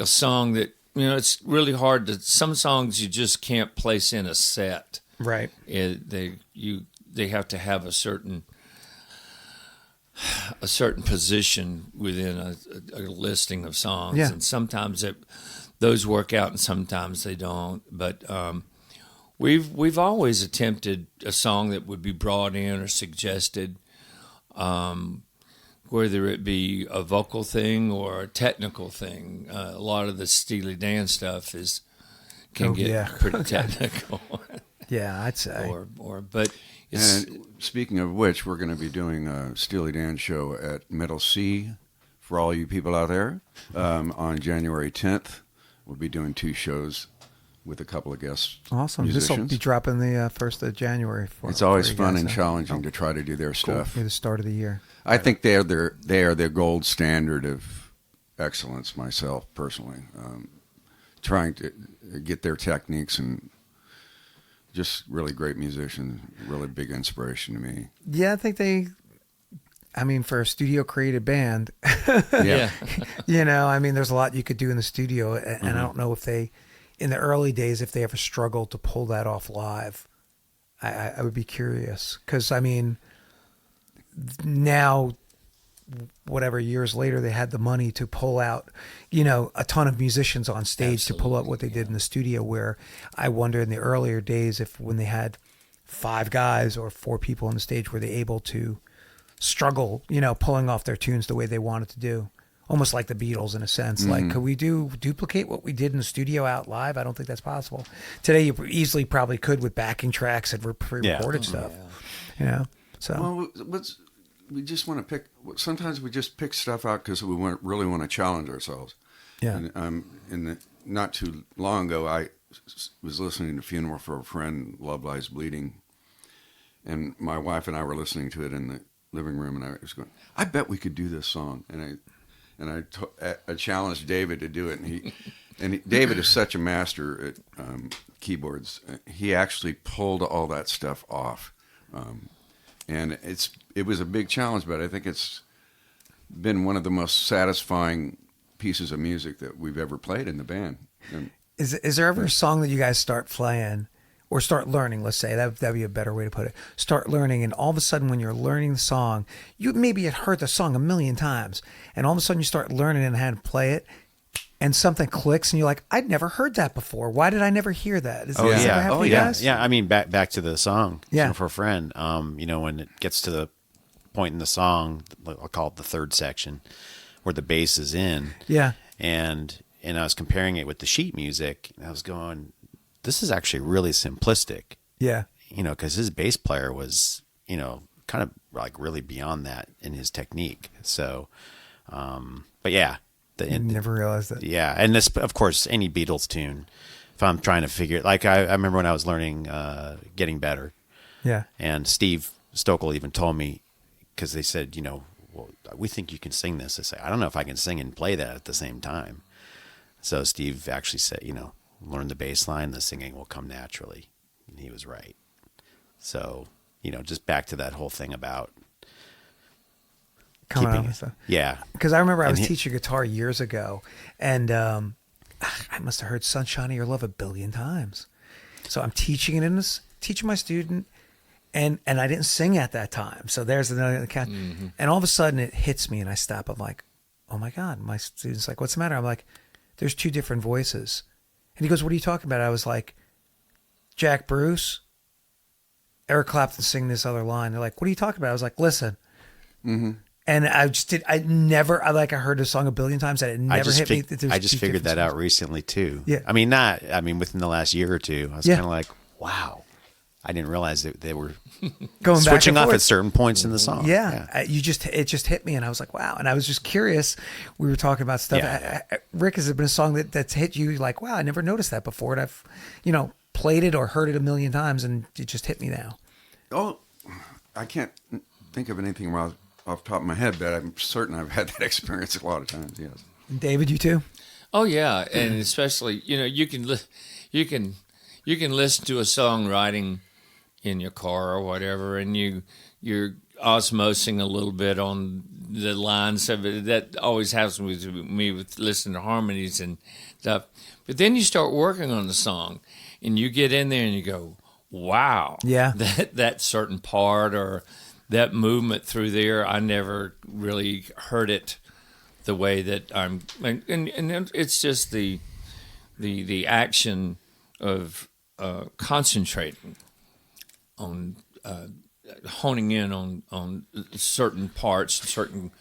song that, it's really hard to, some songs you just can't place in a set. Right. They have to have a certain position within a listing of songs. Yeah. And sometimes those work out and sometimes they don't. But we've always attempted a song that would be brought in or suggested, whether it be a vocal thing or a technical thing. A lot of the Steely Dan stuff can get pretty technical. Yeah, I'd say. But it's, and speaking of which, we're going to be doing a Steely Dan show at Metal C for all you people out there on January 10th. We'll be doing 2 shows with a couple of guests. Awesome. Musicians. This will be dropping the 1st of January. It's always for you fun guys, and challenging to try to do their cool. stuff. Near the start of the year. I think they are their gold standard of excellence. Myself personally, trying to get their techniques and just really great musicians. Really big inspiration to me. Yeah, I think for a studio created band, yeah. there's a lot you could do in the studio, and I don't know if they, in the early days, if they ever struggled to pull that off live. I would be curious, because now, whatever years later, they had the money to pull out, a ton of musicians on stage to pull up what they did in the studio, where I wonder in the earlier days if when they had 5 guys or 4 people on the stage, were they able to struggle, pulling off their tunes the way they wanted to do. Almost like the Beatles in a sense. Like, could we duplicate what we did in the studio out live? I don't think that's possible. Today, you easily probably could with backing tracks and pre-recorded stuff. Yeah. So. Well, we just want to pick. Sometimes we just pick stuff out because we really want to challenge ourselves. Yeah. And not too long ago, I was listening to "Funeral for a Friend," "Love Lies Bleeding," and my wife and I were listening to it in the living room, and I was going, "I bet we could do this song." And I challenged David to do it, and David is such a master at keyboards. He actually pulled all that stuff off, and it was a big challenge. But I think it's been one of the most satisfying pieces of music that we've ever played in the band. And, Is there ever a song that you guys start playing or start learning, let's say, that'd be a better way to put it. Start learning, and all of a sudden when you're learning the song, you maybe had heard the song 1,000,000 times, and all of a sudden you start learning and how to play it, and something clicks, and you're like, I'd never heard that before. Why did I never hear that? Does that ever happen to you guys? Yeah. I mean, back to the song, Yeah. for a Friend. When it gets to the point in the song, I'll call it the third section, where the bass is in. Yeah. And I was comparing it with the sheet music, and I was going, this is actually really simplistic. Yeah. Because his bass player was, kind of like really beyond that in his technique. So, but yeah. I never realized that. Yeah. And this, of course, any Beatles tune, if I'm trying to figure it, like I remember when I was learning Getting Better. Yeah. And Steve Stokely even told me, because they said, well, we think you can sing this. I say, I don't know if I can sing and play that at the same time. So Steve actually said, learn the bass line, the singing will come naturally. And he was right. So, just back to that whole thing about Coming keeping out it. with stuff. Yeah. Because I remember I was teaching guitar years ago, and I must have heard "Sunshine of Your Love" 1,000,000,000 times. So I'm teaching it teaching my student, and I didn't sing at that time. So there's another catch. Mm-hmm. And all of a sudden it hits me, and I stop. I'm like, oh my God. My student's like, what's the matter? I'm like, there's 2 different voices. And he goes, what are you talking about? I was like, Jack Bruce, Eric Clapton sing this other line. They're like, what are you talking about? I was like, listen. Mm-hmm. And I heard the song 1,000,000,000 times, and it never hit me. I just figured that out recently too. Yeah. Within the last year or 2, I was kind of like, wow, I didn't realize that they were going switching back and off forth at certain points in the song. Yeah. It just hit me, and I was like, wow. And I was just curious. We were talking about stuff. Yeah. Rick, has it been a song that's hit you like, wow, I never noticed that before, and I've, played it or heard it 1,000,000 times, and it just hit me now. Oh, I can't think of anything off the top of my head, but I'm certain I've had that experience a lot of times. Yes. David, you too? Oh yeah, and especially you can listen to a song writing in your car or whatever, and you're osmosing a little bit on the lines of it. That always happens with me with listening to harmonies and stuff. But then you start working on the song, and you get in there and you go, wow, yeah, that certain part or that movement through there, I never really heard it the way that and it's just the action of concentrating on honing in on certain parts, certain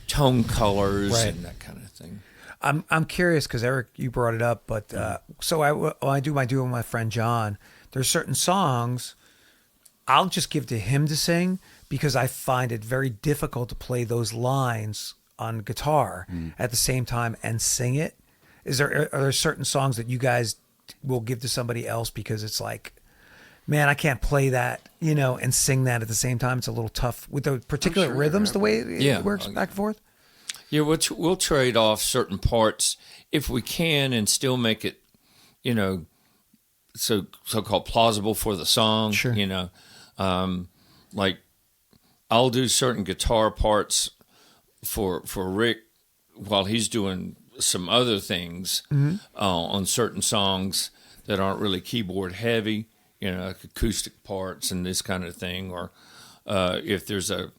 tone colors, right, and that kind of thing. I'm curious because Eric, you brought it up, but so when I do my duo with my friend John, there's certain songs I'll just give to him to sing because I find it very difficult to play those lines on guitar at the same time and sing it. Are there certain songs that you guys will give to somebody else because it's like, man, I can't play that, and sing that at the same time? It's a little tough with the particular rhythms, the way it works back and forth. Yeah, we'll trade off certain parts if we can and still make it, so-called plausible for the song. Sure. Like I'll do certain guitar parts for Rick while he's doing some other things on certain songs that aren't really keyboard heavy, like acoustic parts and this kind of thing, or if there's a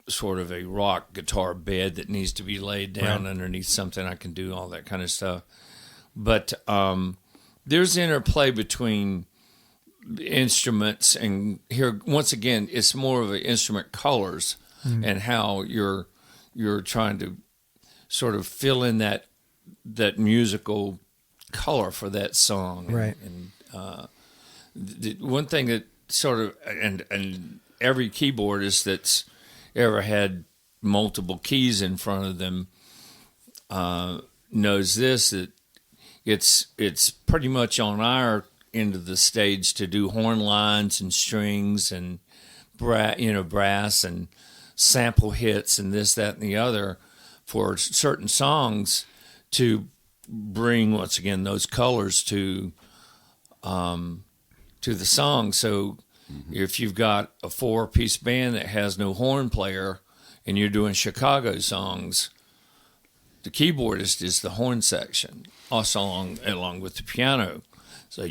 sort of a rock guitar bed that needs to be laid down underneath something, I can do all that kind of stuff. But there's interplay between instruments, and here once again it's more of an instrument colors and how you're trying to sort of fill in that musical color for that song, right? And the one thing that sort of and every keyboardist that's ever had multiple keys in front of them knows this, that it's pretty much on our end of the stage to do horn lines and strings and brass and sample hits and this, that, and the other for certain songs to bring once again those colors to the song. So if you've got a 4-piece band that has no horn player and you're doing Chicago songs, the keyboardist is the horn section, also along with the piano. So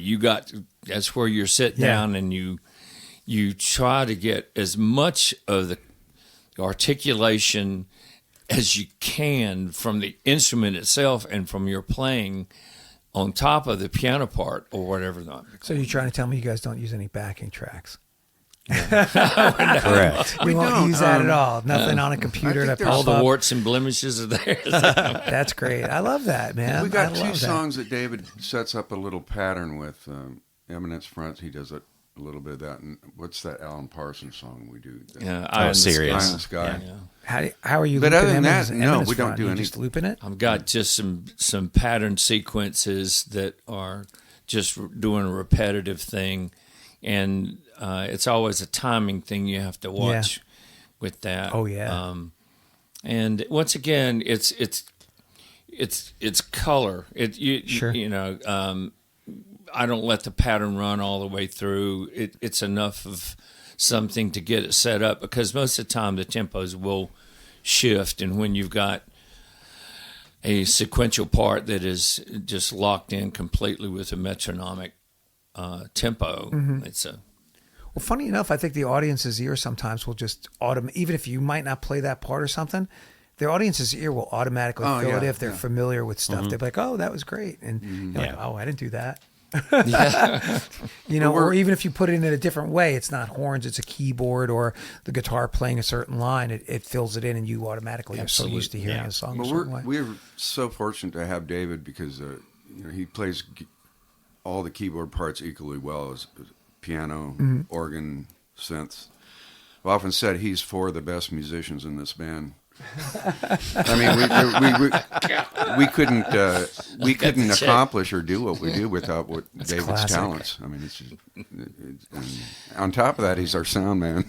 that's where you're sit down and you try to get as much of the articulation as you can from the instrument itself and from your playing on top of the piano part or whatever. So you're trying to tell me you guys don't use any backing tracks? Correct. We won't use that at all. Nothing on a computer to all pop the up. warts and blemishes are there. That's great. I love that, man. We got I two love that. songs that David sets up a little pattern with. Eminence Front, he does a little bit of that. And what's that Alan Parsons song we do? Serious. Eye in the Sky. Yeah. How are you? But looping other than them that, as no, Eminence we don't Front? do You any. just looping it. I've got just some pattern sequences that are just doing a repetitive thing, and it's always a timing thing you have to watch with that. Oh yeah. And once again, it's color. Sure. I don't let the pattern run all the way through. It's enough of something to get it set up, because most of the time the tempos will shift, and when you've got a sequential part that is just locked in completely with a metronomic tempo, it's a... Well, funny enough, I think the audience's ear sometimes will just even if you might not play that part or something, the audience's ear will automatically fill it if they're familiar with stuff. They're like, "Oh, that was great," and you're like, "Oh, I didn't do that." Or even if you put it in a different way, it's not horns, it's a keyboard or the guitar playing a certain line. It fills it in, and you automatically are so used to hearing a song a certain way. We're so fortunate to have David because he plays all the keyboard parts equally well as piano, organ, synths. I've often said he's 4 of the best musicians in this band. I mean, we couldn't accomplish or do what we do without David's classic. talents. I mean, it's just, and on top of that, he's our sound man.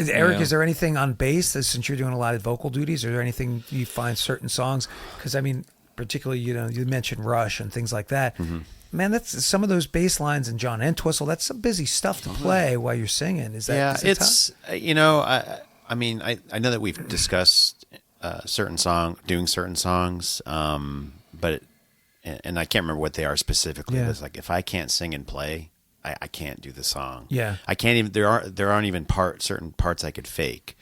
Eric, Yeah. is there anything on bass, since you're doing a lot of vocal duties, is there anything you find certain songs? Because, I mean, particularly, you mentioned Rush and things like that. Man, that's some of those bass lines and John Entwistle. That's some busy stuff to play while you're singing. Is that? Yeah, is it it's I mean, I know that we've discussed doing certain songs, but and I can't remember what they are specifically. Yeah. But it's like if I can't sing and play, I can't do the song. Yeah. I can't even. There aren't even certain parts I could fake,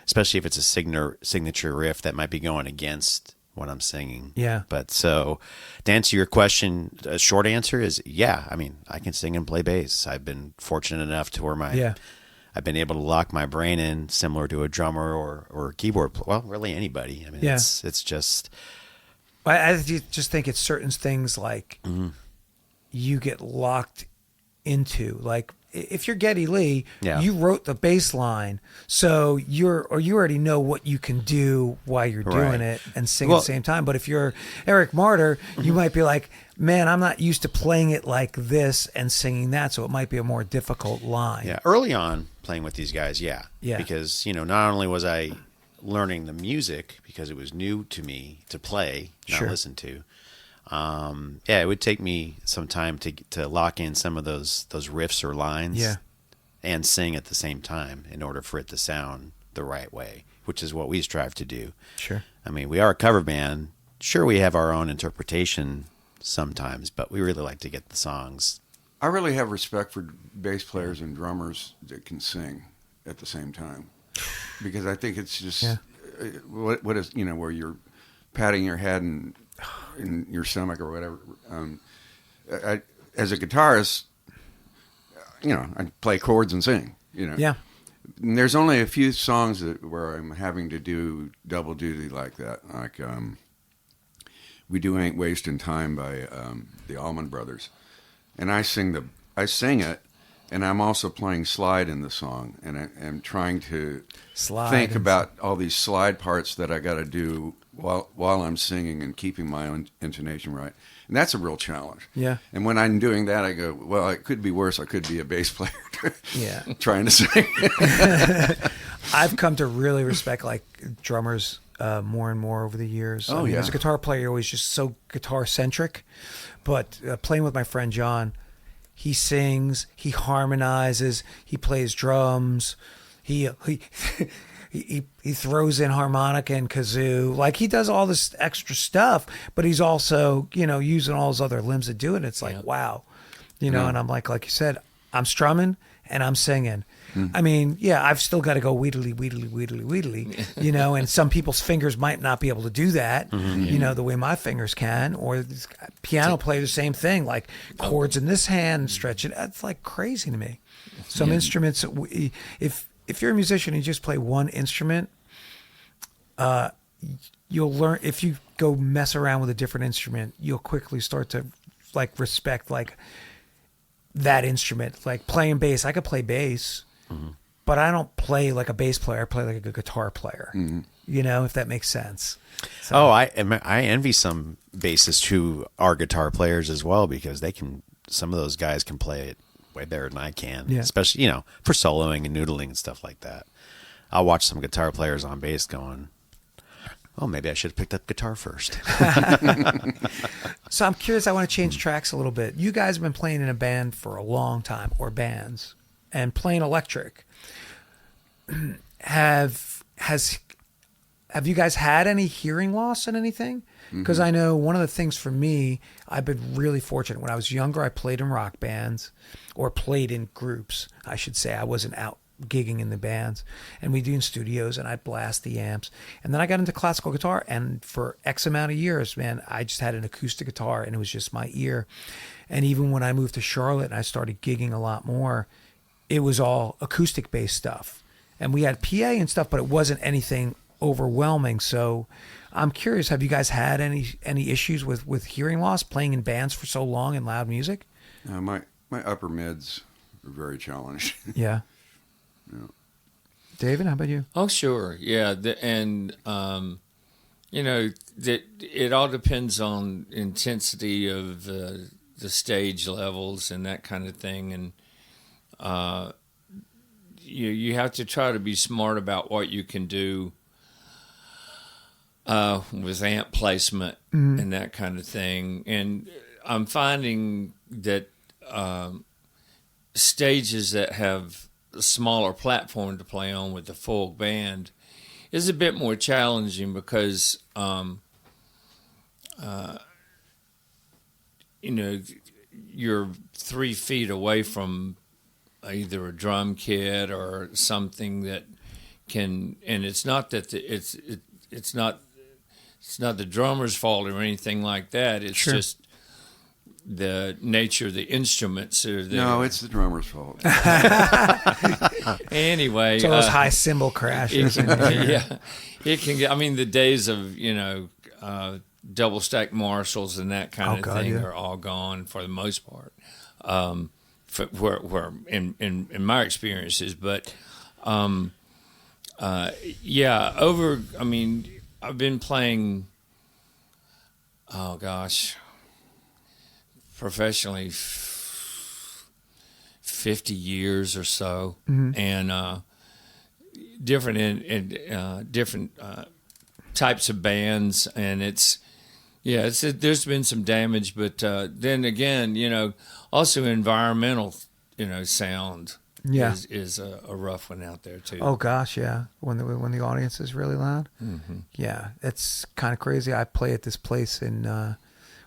especially if it's a signature riff that might be going against what I'm singing. Yeah. But so to answer your question, a short answer is yeah. I mean, I can sing and play bass. I've been fortunate enough to where I've been able to lock my brain in similar to a drummer or a keyboard. Well, really anybody. I mean, it's just. I just think it's certain things like you get locked into. Like if you're Geddy Lee, you wrote the bass line, so you already know what you can do while you're doing it and sing at the same time. But if you're Eric Martyr, you might be like, man, I'm not used to playing it like this and singing that, so it might be a more difficult line. Yeah, early on playing with these guys, because not only was I learning the music because it was new to me to play, not listen to. It would take me some time to lock in some of those riffs or lines, and sing at the same time in order for it to sound the right way, which is what we strive to do. Sure. I mean, we are a cover band. Sure, we have our own interpretation sometimes, but we really like to get the songs. I really have respect for bass players and drummers that can sing at the same time, because I think it's just what is where you're patting your head and in your stomach or whatever. As a guitarist, I play chords and sing. Yeah. And there's only a few songs where I'm having to do double duty like that. Like we do "Ain't Wasting Time" by the Allman Brothers, and I sing it, and I'm also playing slide in the song, and I'm trying to think about all these slide parts that I got to do while I'm singing and keeping my own intonation right. And that's a real challenge. Yeah. And when I'm doing that, I go, well, it could be worse. I could be a bass player trying to sing. I've come to really respect like drummers more and more over the years. Oh, As a guitar player, you're always just so guitar-centric. But playing with my friend John, he sings, he harmonizes, he plays drums, he throws in harmonica and kazoo. Like he does all this extra stuff, but he's also, using all his other limbs to do it. It's like, wow, and I'm like you said, I'm strumming and I'm singing. I mean, I've still got to go wheedly, wheedly, wheedly, wheedly, and some people's fingers might not be able to do that, the way my fingers can, or this piano player, the same thing, like chords in this hand, stretch it. It's like crazy to me. Some instruments, if you're a musician and you just play one instrument, you'll learn, if you go mess around with a different instrument, you'll quickly start to like respect like that instrument. Like playing bass, I could play bass, but I don't play like a bass player. I play like a guitar player, if that makes sense. So, I envy some bassists who are guitar players as well, because some of those guys can play it way better than I can, especially, for soloing and noodling and stuff like that. I'll watch some guitar players on bass going, oh, maybe I should have picked up guitar first. So I'm curious, I want to change tracks a little bit. You guys have been playing in a band for a long time, or bands, and playing electric. Have you guys had any hearing loss in anything? Because I know one of the things for me, I've been really fortunate. When I was younger, I played in rock bands, or played in groups, I should say. I wasn't out gigging in the bands, and we'd do in studios, and I'd blast the amps. And then I got into classical guitar, and for X amount of years, man, I just had an acoustic guitar, and it was just my ear. And even when I moved to Charlotte and I started gigging a lot more, it was all acoustic-based stuff. And we had PA and stuff, but it wasn't anything overwhelming. So I'm curious, have you guys had any issues with hearing loss playing in bands for so long and loud music? My upper mids are very challenged. Yeah. David, how about you? Oh, sure. Yeah. It all depends on intensity of the stage levels and that kind of thing. And, you have to try to be smart about what you can do with amp placement and that kind of thing. And I'm finding that stages that have a smaller platform to play on with the full band is a bit more challenging because you're 3 feet away from either a drum kit or something that can, and it's not that it's not the drummer's fault or anything like that. It's just the nature of the instruments are there. No, it's the drummer's fault. Anyway, So those high cymbal crashes. it can get. I mean, the days of double stack Marshalls and that kind of thing are all gone for the most part. Where in my experiences, but I mean, I've been playing. Oh gosh. Professionally 50 years or so, and different types of bands, and there's been some damage, but then again, also environmental sound is a rough one out there too. Oh gosh, yeah. When the audience is really loud, yeah, it's kind of crazy. I play at this place in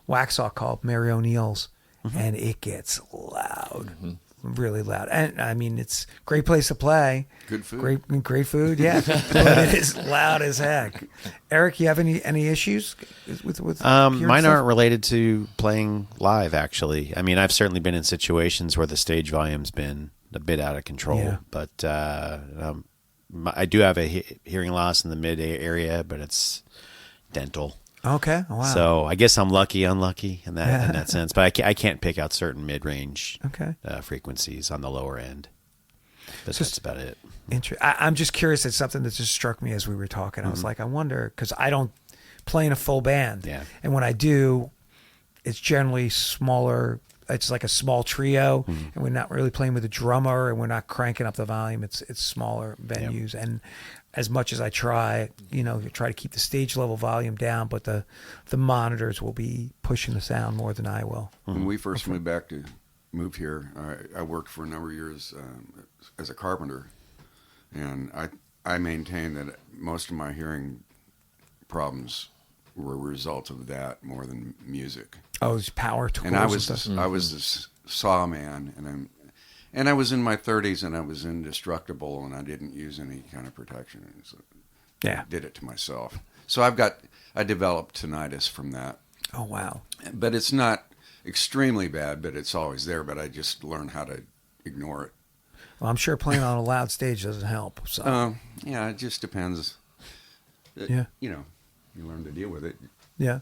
Waxhaw called Mary O'Neill's, and it gets loud, really loud. And I mean, it's a great place to play. Good food. Great food, yeah. But it is loud as heck. Eric, you have any issues with mine aren't related to playing live, actually. I mean, I've certainly been in situations where the stage volume's been a bit out of control, but I do have a hearing loss in the mid area, but it's dental. Okay. Wow. So I guess I'm unlucky in that sense. But I can't pick out certain mid-range frequencies on the lower end. But that's about it. I'm just curious. It's something that just struck me as we were talking. I was like, I wonder, because I don't play in a full band. Yeah. And when I do, it's generally smaller. It's like a small trio, and we're not really playing with a drummer, and we're not cranking up the volume. It's smaller venues, and as much as I try, try to keep the stage level volume down, but the monitors will be pushing the sound more than I will. When we first moved here, I worked for a number of years as a carpenter, and I maintain that most of my hearing problems were a result of that more than music. Oh, it's power tools. And I was this saw man, and I was in my 30s, and I was indestructible, and I didn't use any kind of protection. So I did it to myself. So I developed tinnitus from that. Oh, wow. But it's not extremely bad, but it's always there, but I just learned how to ignore it. Well, I'm sure playing on a loud stage doesn't help. So. It just depends. Yeah. You learn to deal with it. Yeah.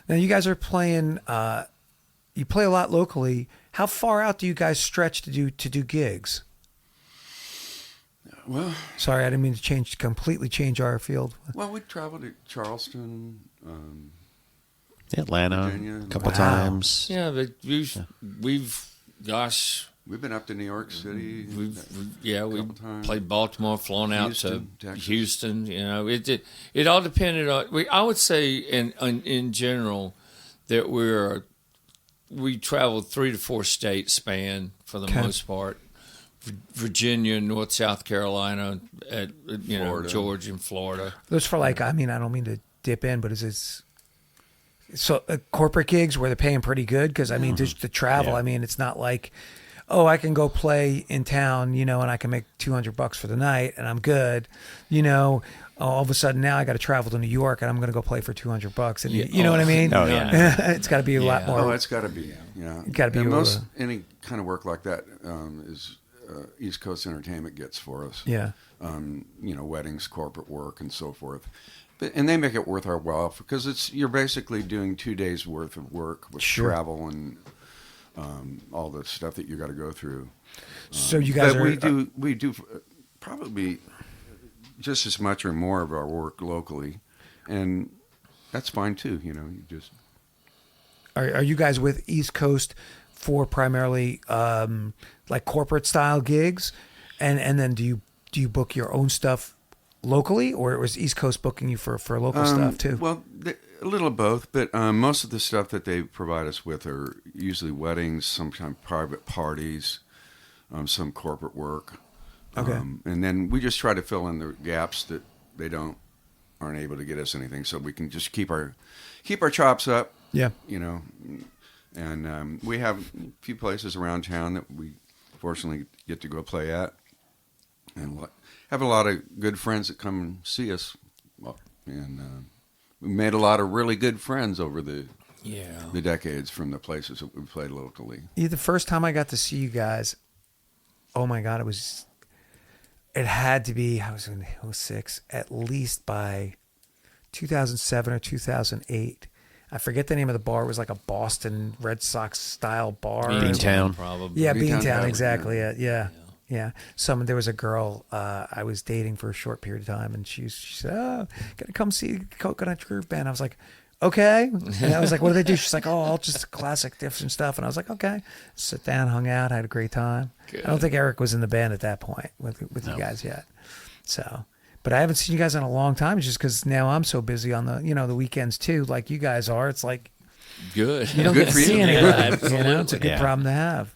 Now, you guys are playing, you play a lot locally. How far out do you guys stretch to do gigs? Well, sorry, I didn't mean to completely change our field. Well, we traveled to Charleston, Atlanta, Virginia, a couple times. Yeah, but we've been up to New York City. We played Baltimore, flown out to Texas. Houston. It all depended on. I would say in general that we traveled 3 to 4 state span for the most part. Virginia, North South Carolina, Georgia and Florida. Those for I don't mean to dip in, but is it so corporate gigs where they're paying pretty good? Because just the travel. Yeah. It's not like, I can go play in town, and I can make $200 for the night and I'm good. All of a sudden now I got to travel to New York and I'm going to go play for $200, and you know what I mean? Oh yeah. It's got to be a lot more. Oh, it's got to be. Yeah, got to be. Any kind of work like that is East Coast Entertainment gets for us. Yeah. Weddings, corporate work, and so forth. And they make it worth our while because you're basically doing 2 days worth of work with travel and all the stuff that you got to go through. So you guys we do probably just as much or more of our work locally, and that's fine too. You just are you guys with East Coast for primarily like corporate style gigs? And then do you book your own stuff locally, or was East Coast booking you for local stuff too? Well, a little of both, but most of the stuff that they provide us with are usually weddings, sometimes private parties, some corporate work. Okay. And then we just try to fill in the gaps that they aren't able to get us anything, so we can just keep our chops up. Yeah. And we have a few places around town that we fortunately get to go play at, and have a lot of good friends that come and see us, and we made a lot of really good friends over the decades from the places that we played locally. Yeah, the first time I got to see you guys, oh my God, it had to be, I was in 06, at least by 2007 or 2008. I forget the name of the bar. It was like a Boston Red Sox style bar. Beantown. Probably. Yeah, Beantown, Beantown, exactly. yeah. Yeah. There was a girl I was dating for a short period of time, and she said, "Oh, gotta come see Coconut Groove Band." I was like, "Okay." And I was like, "What do they do?" She's like, "Oh, all just classic different stuff." And I was like, "Okay." Sit down, hung out, had a great time. Good. I don't think Eric was in the band at that point with you guys yet. So, but I haven't seen you guys in a long time, just because now I'm so busy on the the weekends too, like you guys are. It's like Good. you don't Good get to for you. see anybody. It's a good Yeah. problem to have.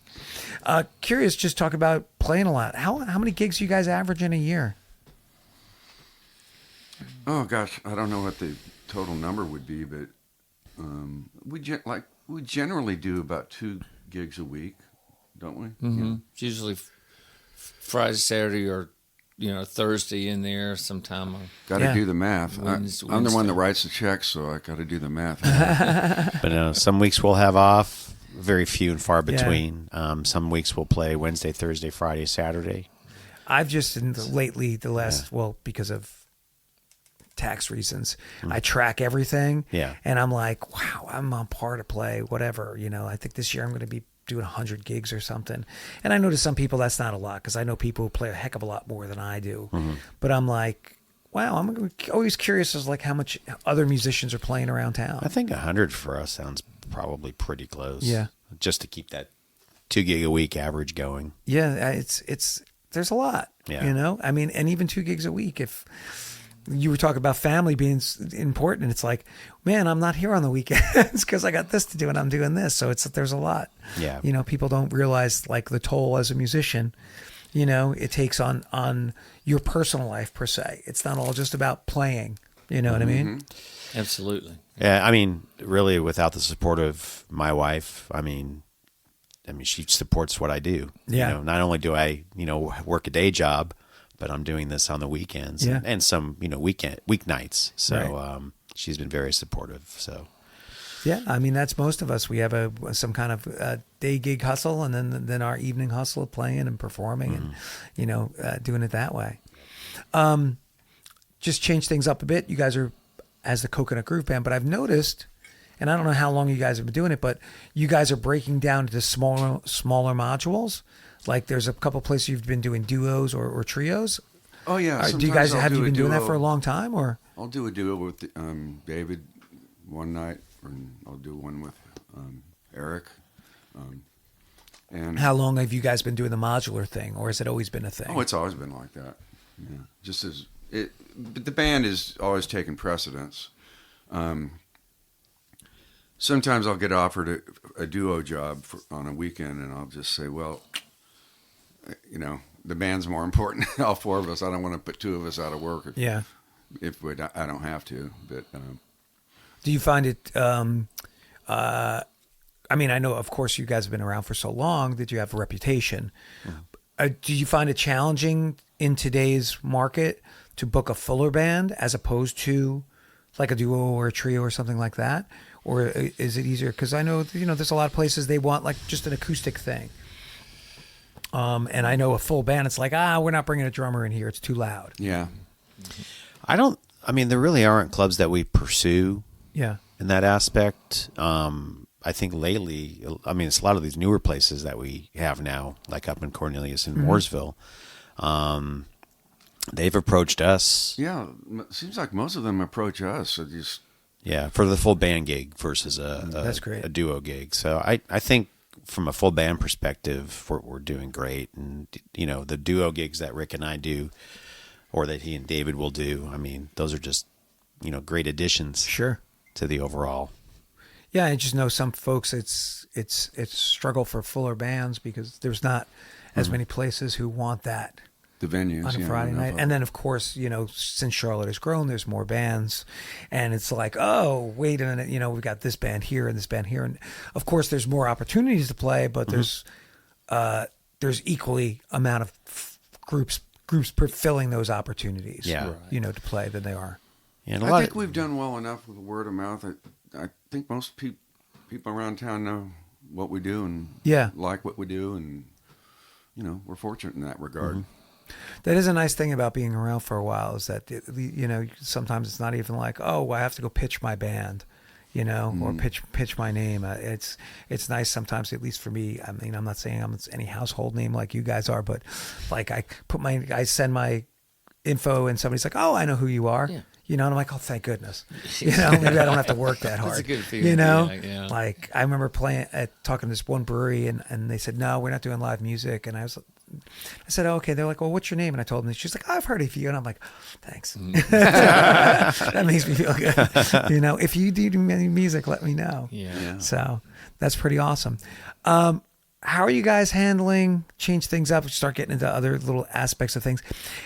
Curious, just talk about playing a lot. How many gigs you guys average in a year? Oh gosh, I don't know what the total number would be, but we generally do about 2 gigs a week, don't we? Mm-hmm. It's usually Friday, Saturday, or Thursday in there sometime. Got to Yeah. do the math. I'm the one Wednesday. that writes the checks, so I got to do the math. But some weeks we'll have off, very few and far between. Some weeks we'll play Wednesday, Thursday, Friday, Saturday. I've just lately because of tax reasons, I track everything. Yeah. And I'm like, wow, I'm on par to play whatever. I think this year I'm going to be doing 100 gigs or something. And I know to some people that's not a lot, because I know people who play a heck of a lot more than I do. Mm-hmm. But I'm like, wow, I'm always curious as like how much other musicians are playing around town. I think 100 for us sounds probably pretty close. Yeah. Just to keep that 2 gig a week average going. Yeah, it's there's a lot. Yeah. I mean, and even 2 gigs a week. If you were talking about family being important, it's like, man, I'm not here on the weekends because I got this to do and I'm doing this. So there's a lot. Yeah. People don't realize like the toll as a musician, it takes on your personal life per se. It's not all just about playing. You know what I mean? Absolutely. Yeah, I mean, really, without the support of my wife, I mean, she supports what I do. Yeah. Not only do I, work a day job, but I'm doing this on the weekends and some, weeknights. So Right. She's been very supportive. So Yeah, I mean that's most of us. We have some kind of day gig hustle, and then our evening hustle of playing and performing, and doing it that way. Just change things up a bit. You guys are as the Coconut Groove Band, but I've noticed, and I don't know how long you guys have been doing it, but you guys are breaking down into smaller modules. Like there's a couple places you've been doing duos or trios. Oh yeah. Do you guys I'll have do you a been doing that duo. for a long time, or? I'll do a duo with David one night, or I'll do one with Eric. And How long have you guys been doing the modular thing, or has it always been a thing? oh, it's always been like that. Yeah, just as it. But the band is always taking precedence. Sometimes I'll get offered a duo job on a weekend, and I'll just say, well, the band's more important. All 4 of us. I don't want to put 2 of us out of work. Yeah. I don't have to. But Do you find it? I mean, I know, of course, you guys have been around for so long that you have a reputation. Do you find it challenging in today's market to book a fuller band as opposed to like a duo or a trio or something like that? Or is it easier? Because I know, there's a lot of places they want like just an acoustic thing. And I know a full band, it's like, we're not bringing a drummer in here. It's too loud. yeah, there really aren't clubs that we pursue Yeah. in that aspect. I think lately, it's a lot of these newer places that we have now, like up in Cornelius and Mooresville. They've approached us. yeah. It seems like most of them approach us. So just Yeah, for the full band gig versus That's great. a duo gig. So I think from a full band perspective, we're doing great. And, you know, the duo gigs that Rick and I do, or that he and David will do, I mean, those are just, you know, great additions. Sure. To the overall. Yeah, I just know some folks. It's struggle for fuller bands because there's not as many places who want that. The venues on a Friday night. And then, of course, you know, since Charlotte has grown, there's more bands. And it's like, oh, wait a minute, you know, we've got this band here and this band here. And, of course, there's more opportunities to play, but there's equally amount of groups filling those opportunities, you know, to play than they are. Yeah, and I think we've done well enough with word of mouth. I think most people around town know what we do and like what we do. And, you know, we're fortunate in that regard. Mm-hmm. That is a nice thing about being around for a while is that, you know, sometimes it's not even like, oh, I have to go pitch my band, you know, or pitch my name. It's nice sometimes, at least for me. I mean, I'm not saying I'm any household name like you guys are, but like I send my info and somebody's like, oh, I know who you are. Yeah. You know, and I'm like, oh, thank goodness. You know, maybe I don't have to work that hard. That's a good feeling. You know, like I remember talking to this one brewery and they said, no, we're not doing live music. And I said, oh, okay. They're like, well, what's your name? And I told them, she's like, I've heard of you. And I'm like, thanks. That makes me feel good. You know, if you do any music, let me know. Yeah. So that's pretty awesome. How are you guys handling, change things up, start getting into other little aspects of things.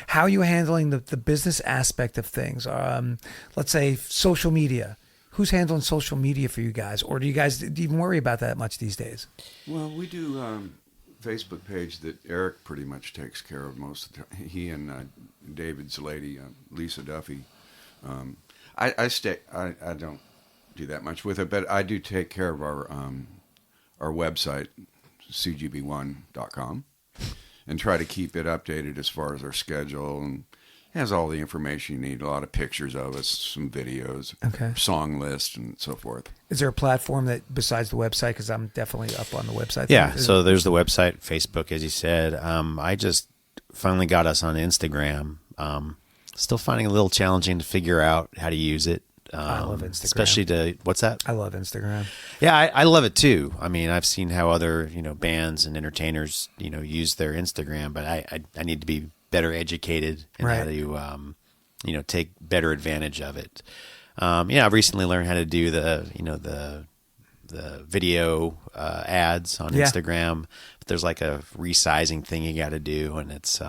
How are you handling the business aspect of things? Let's say social media. Who's handling social media for you guys? Or do you guys even worry about that much these days? Well, we do Facebook page that Eric pretty much takes care of most of the time. He and David's lady, Lisa Duffy. I don't do that much with it, but I do take care of our website, cgb1.com, and try to keep it updated as far as our schedule, and has all the information you need, a lot of pictures of us, some videos, song list, and so forth. Is there a platform that besides the website? Because I'm definitely up on the website. Yeah, so there's the website, Facebook, as you said. I just finally got us on Instagram. Still finding it a little challenging to figure out how to use it. I love Instagram. Especially what's that? I love Instagram. Yeah, I love it too. I mean, I've seen how other, you know, bands and entertainers, you know, use their Instagram, but I need to be better educated in how to, you know, take better advantage of it. I've recently learned how to do the video ads on Instagram. There's like a resizing thing you got to do, and it's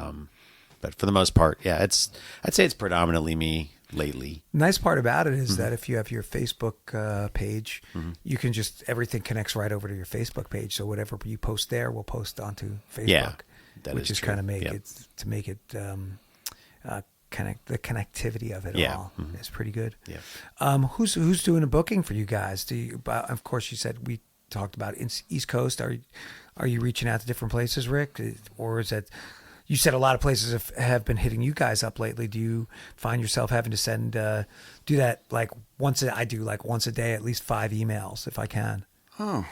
but for the most part, I'd say it's predominantly me lately. Nice part about it is that if you have your Facebook page, you can everything connects right over to your Facebook page. So whatever you post there will post onto Facebook, which is kind of make it the connectivity of it all is pretty good. Yeah. Who's doing the booking for you guys? Of course, you said we talked about East Coast. Are you reaching out to different places, Rick, or is that? You said a lot of places have been hitting you guys up lately. Do you find yourself having to do that like once a day, at least 5 emails if I can? Oh,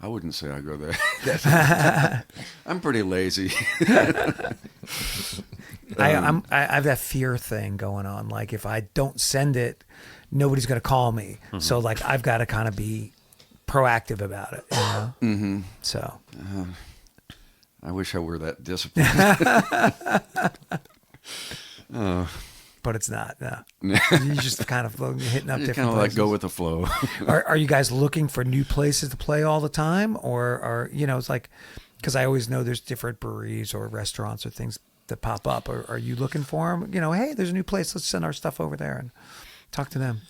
I wouldn't say I go there. I'm pretty lazy. I have that fear thing going on. Like if I don't send it, nobody's going to call me. So like I've got to kind of be proactive about it. You know? So. I wish I were that disciplined. But it's not. No. You just kind of hitting up different places. Like go with the flow. Are you guys looking for new places to play all the time? Or it's like, because I always know there's different breweries or restaurants or things that pop up. Are you looking for them? Hey, there's a new place. Let's send our stuff over there and talk to them.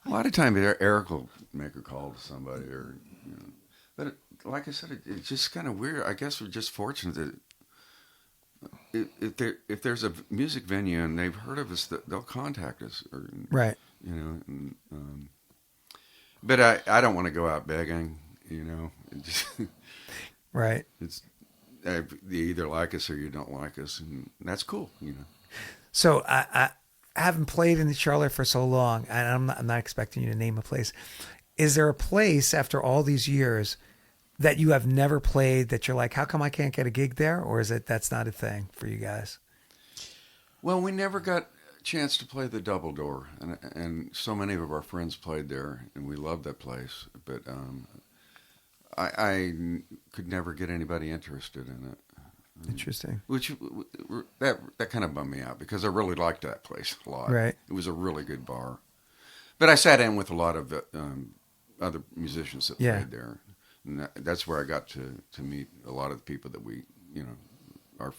A lot of times Eric will make a call to somebody but like I said, it's just kind of weird. I guess we're just fortunate that if there's a music venue and they've heard of us, they'll contact us. Right. But I don't want to go out begging. Right. It's you either like us or you don't like us, and that's cool. So I haven't played in Charlotte for so long, and I'm not expecting you to name a place. Is there a place after all these years that you have never played that you're like, how come I can't get a gig there? Or is it that's not a thing for you guys? Well, we never got a chance to play the Double Door, and so many of our friends played there, and we loved that place. But I could never get anybody interested in it. Interesting. Which that kind of bummed me out because I really liked that place a lot. Right. It was a really good bar. But I sat in with a lot of other musicians that played there. And that's where I got to meet a lot of the people that we, our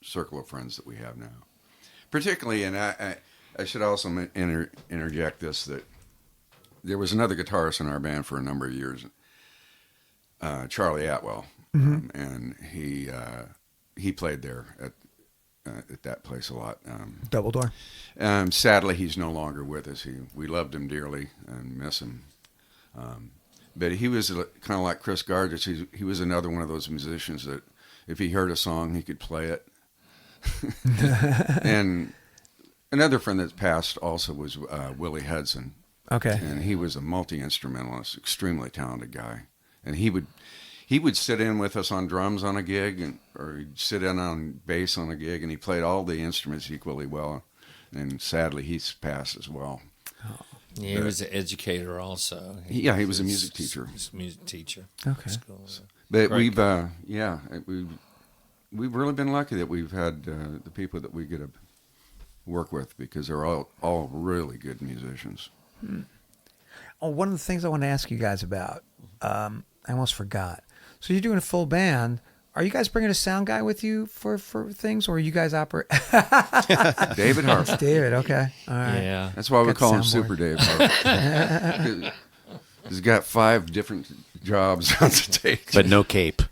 circle of friends that we have now. Particularly, and I should also interject this, that there was another guitarist in our band for a number of years, Charlie Atwell, and he played there at that place a lot. Double Door. Sadly, he's no longer with us. We loved him dearly and miss him. But he was kind of like Chris Gardis. He was another one of those musicians that if he heard a song, he could play it. And another friend that passed also was Willie Hudson. Okay. And he was a multi-instrumentalist, extremely talented guy. And he would sit in with us on drums on a gig, or he'd sit in on bass on a gig, and he played all the instruments equally well. And sadly, he's passed as well. Oh. Yeah, he was an educator also. He was a music teacher. He's a music teacher. Okay. But we've really been lucky that we've had the people that we get to work with, because they're all really good musicians. Oh, one of the things I want to ask you guys about, I almost forgot. So you're doing a full band. Are you guys bringing a sound guy with you for things, or are you guys operate? David Harp. It's David, okay. All right. Yeah. That's why we Got call him soundboard. Super Dave Harp. He's got 5 different jobs on the tape. But no cape.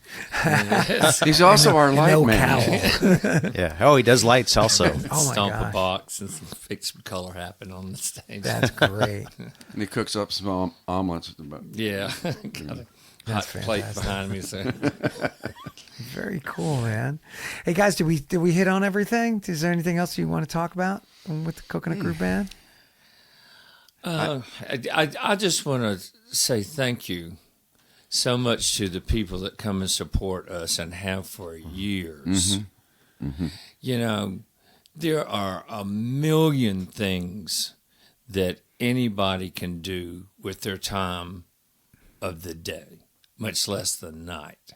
He's also our light No man. cowl. Yeah. Oh, he does lights also. Oh my Stomp gosh. a box and fix some color happen on the stage. That's great. And he cooks up some omelets at the back. Yeah. Got a That's hot plate fantastic. behind me. So. Very cool, man. Hey guys, did we hit on everything? Is there anything else you want to talk about with the Coconut Groove Band? I just want to say thank you so much to the people that come and support us and have for years. There are a million things that anybody can do with their time of the day, much less the night.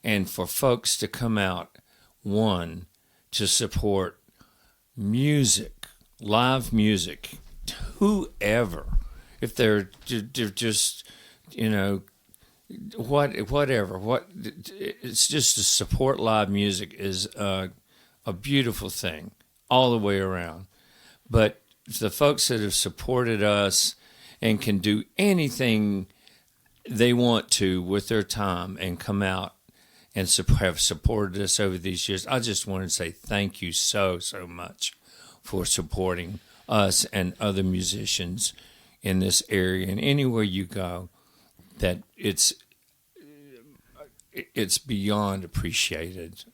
And for folks to come out, one, to support music, live music, whoever, if they're just, whatever, it's just to support live music is a beautiful thing all the way around. But the folks that have supported us and can do anything they want to with their time and come out and have supported us over these years, I just want to say thank you so much for supporting us and other musicians in this area and anywhere you go. That it's beyond appreciated.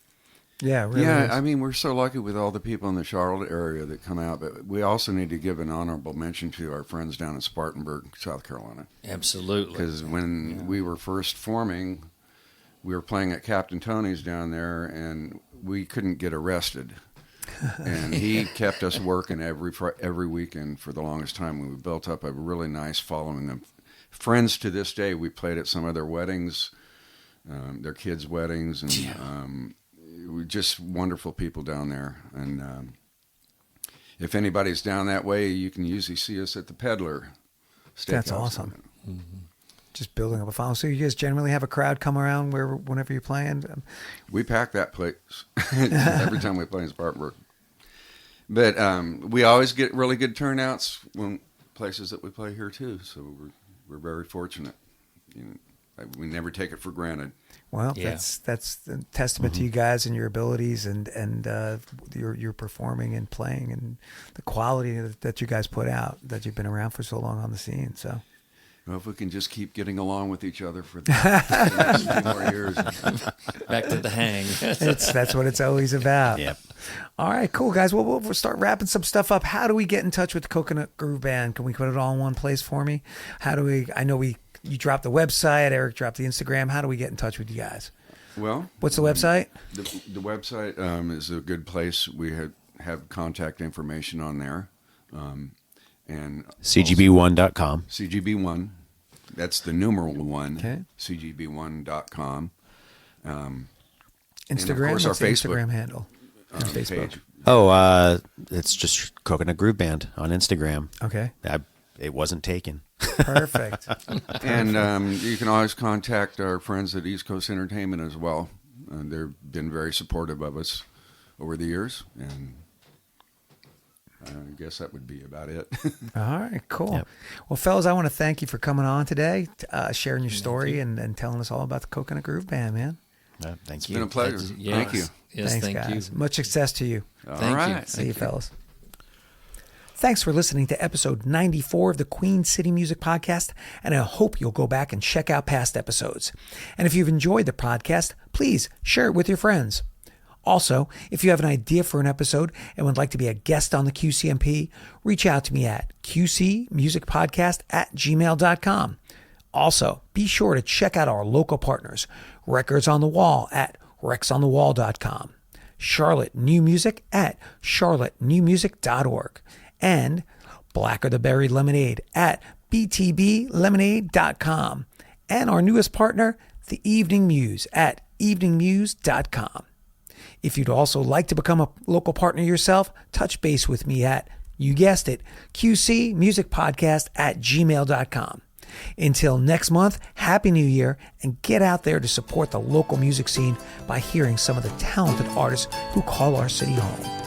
Yeah, really. Yeah, is. I mean, we're so lucky with all the people in the Charlotte area that come out, but we also need to give an honorable mention to our friends down in Spartanburg, South Carolina. Absolutely. Because when we were first forming, we were playing at Captain Tony's down there, and we couldn't get arrested. And he kept us working every weekend for the longest time. We built up a really nice following of friends to this day. We played at some of their weddings, their kids' weddings, and we're just wonderful people down there. And if anybody's down that way, you can usually see us at the Peddler Steakhouse. That's awesome. Just building up a following. So you guys generally have a crowd come around whenever you're playing? We pack that place every time we play in Spartanburg. But we always get really good turnouts when places that we play here too. So we're very fortunate. We never take it for granted. Well, Yeah. that's a testament to you guys and your abilities and your performing and playing and the quality that you guys put out, that you've been around for so long on the scene. So. Well, if we can just keep getting along with each other for the next few more years. Back to the hang. That's what it's always about. Yep. All right, cool, guys. Well, we'll start wrapping some stuff up. How do we get in touch with the Coconut Groove Band? Can we put it all in one place for me? How do we? I know you dropped the website. Eric dropped the Instagram. How do we get in touch with you guys? Well, What's the website? The website is a good place. We have contact information on there. And CGB1.com. CGB1. That's the numeral 1, Okay. cgb1.com. Instagram? And of course, our What's the Facebook Instagram handle? On Facebook. page. Oh, it's just Coconut Groove Band on Instagram. Okay. It wasn't taken. Perfect. And you can always contact our friends at East Coast Entertainment as well. They've been very supportive of us over the years, and I guess that would be about it. All right, cool. Yep. Well, fellas, I want to thank you for coming on today, sharing your story and telling us all about the Coconut Groove Band, man. Thank It's you. been a pleasure. Yes. Thank you. Yes, Thanks, thank guys. you. Much success to you. All Thank you. right. See you, fellas. Thanks for listening to episode 94 of the Queen City Music Podcast, and I hope you'll go back and check out past episodes. And if you've enjoyed the podcast, please share it with your friends. Also, if you have an idea for an episode and would like to be a guest on the QCMP, reach out to me at qcmusicpodcast@gmail.com. Also, be sure to check out our local partners, Records on the Wall at rexonthewall.com, Charlotte New Music at charlottenewmusic.org, and Blacker the Berry Lemonade at btblemonade.com, and our newest partner, The Evening Muse at eveningmuse.com. If you'd also like to become a local partner yourself, touch base with me at, you guessed it, qcmusicpodcast@gmail.com. Until next month, Happy New Year, and get out there to support the local music scene by hearing some of the talented artists who call our city home.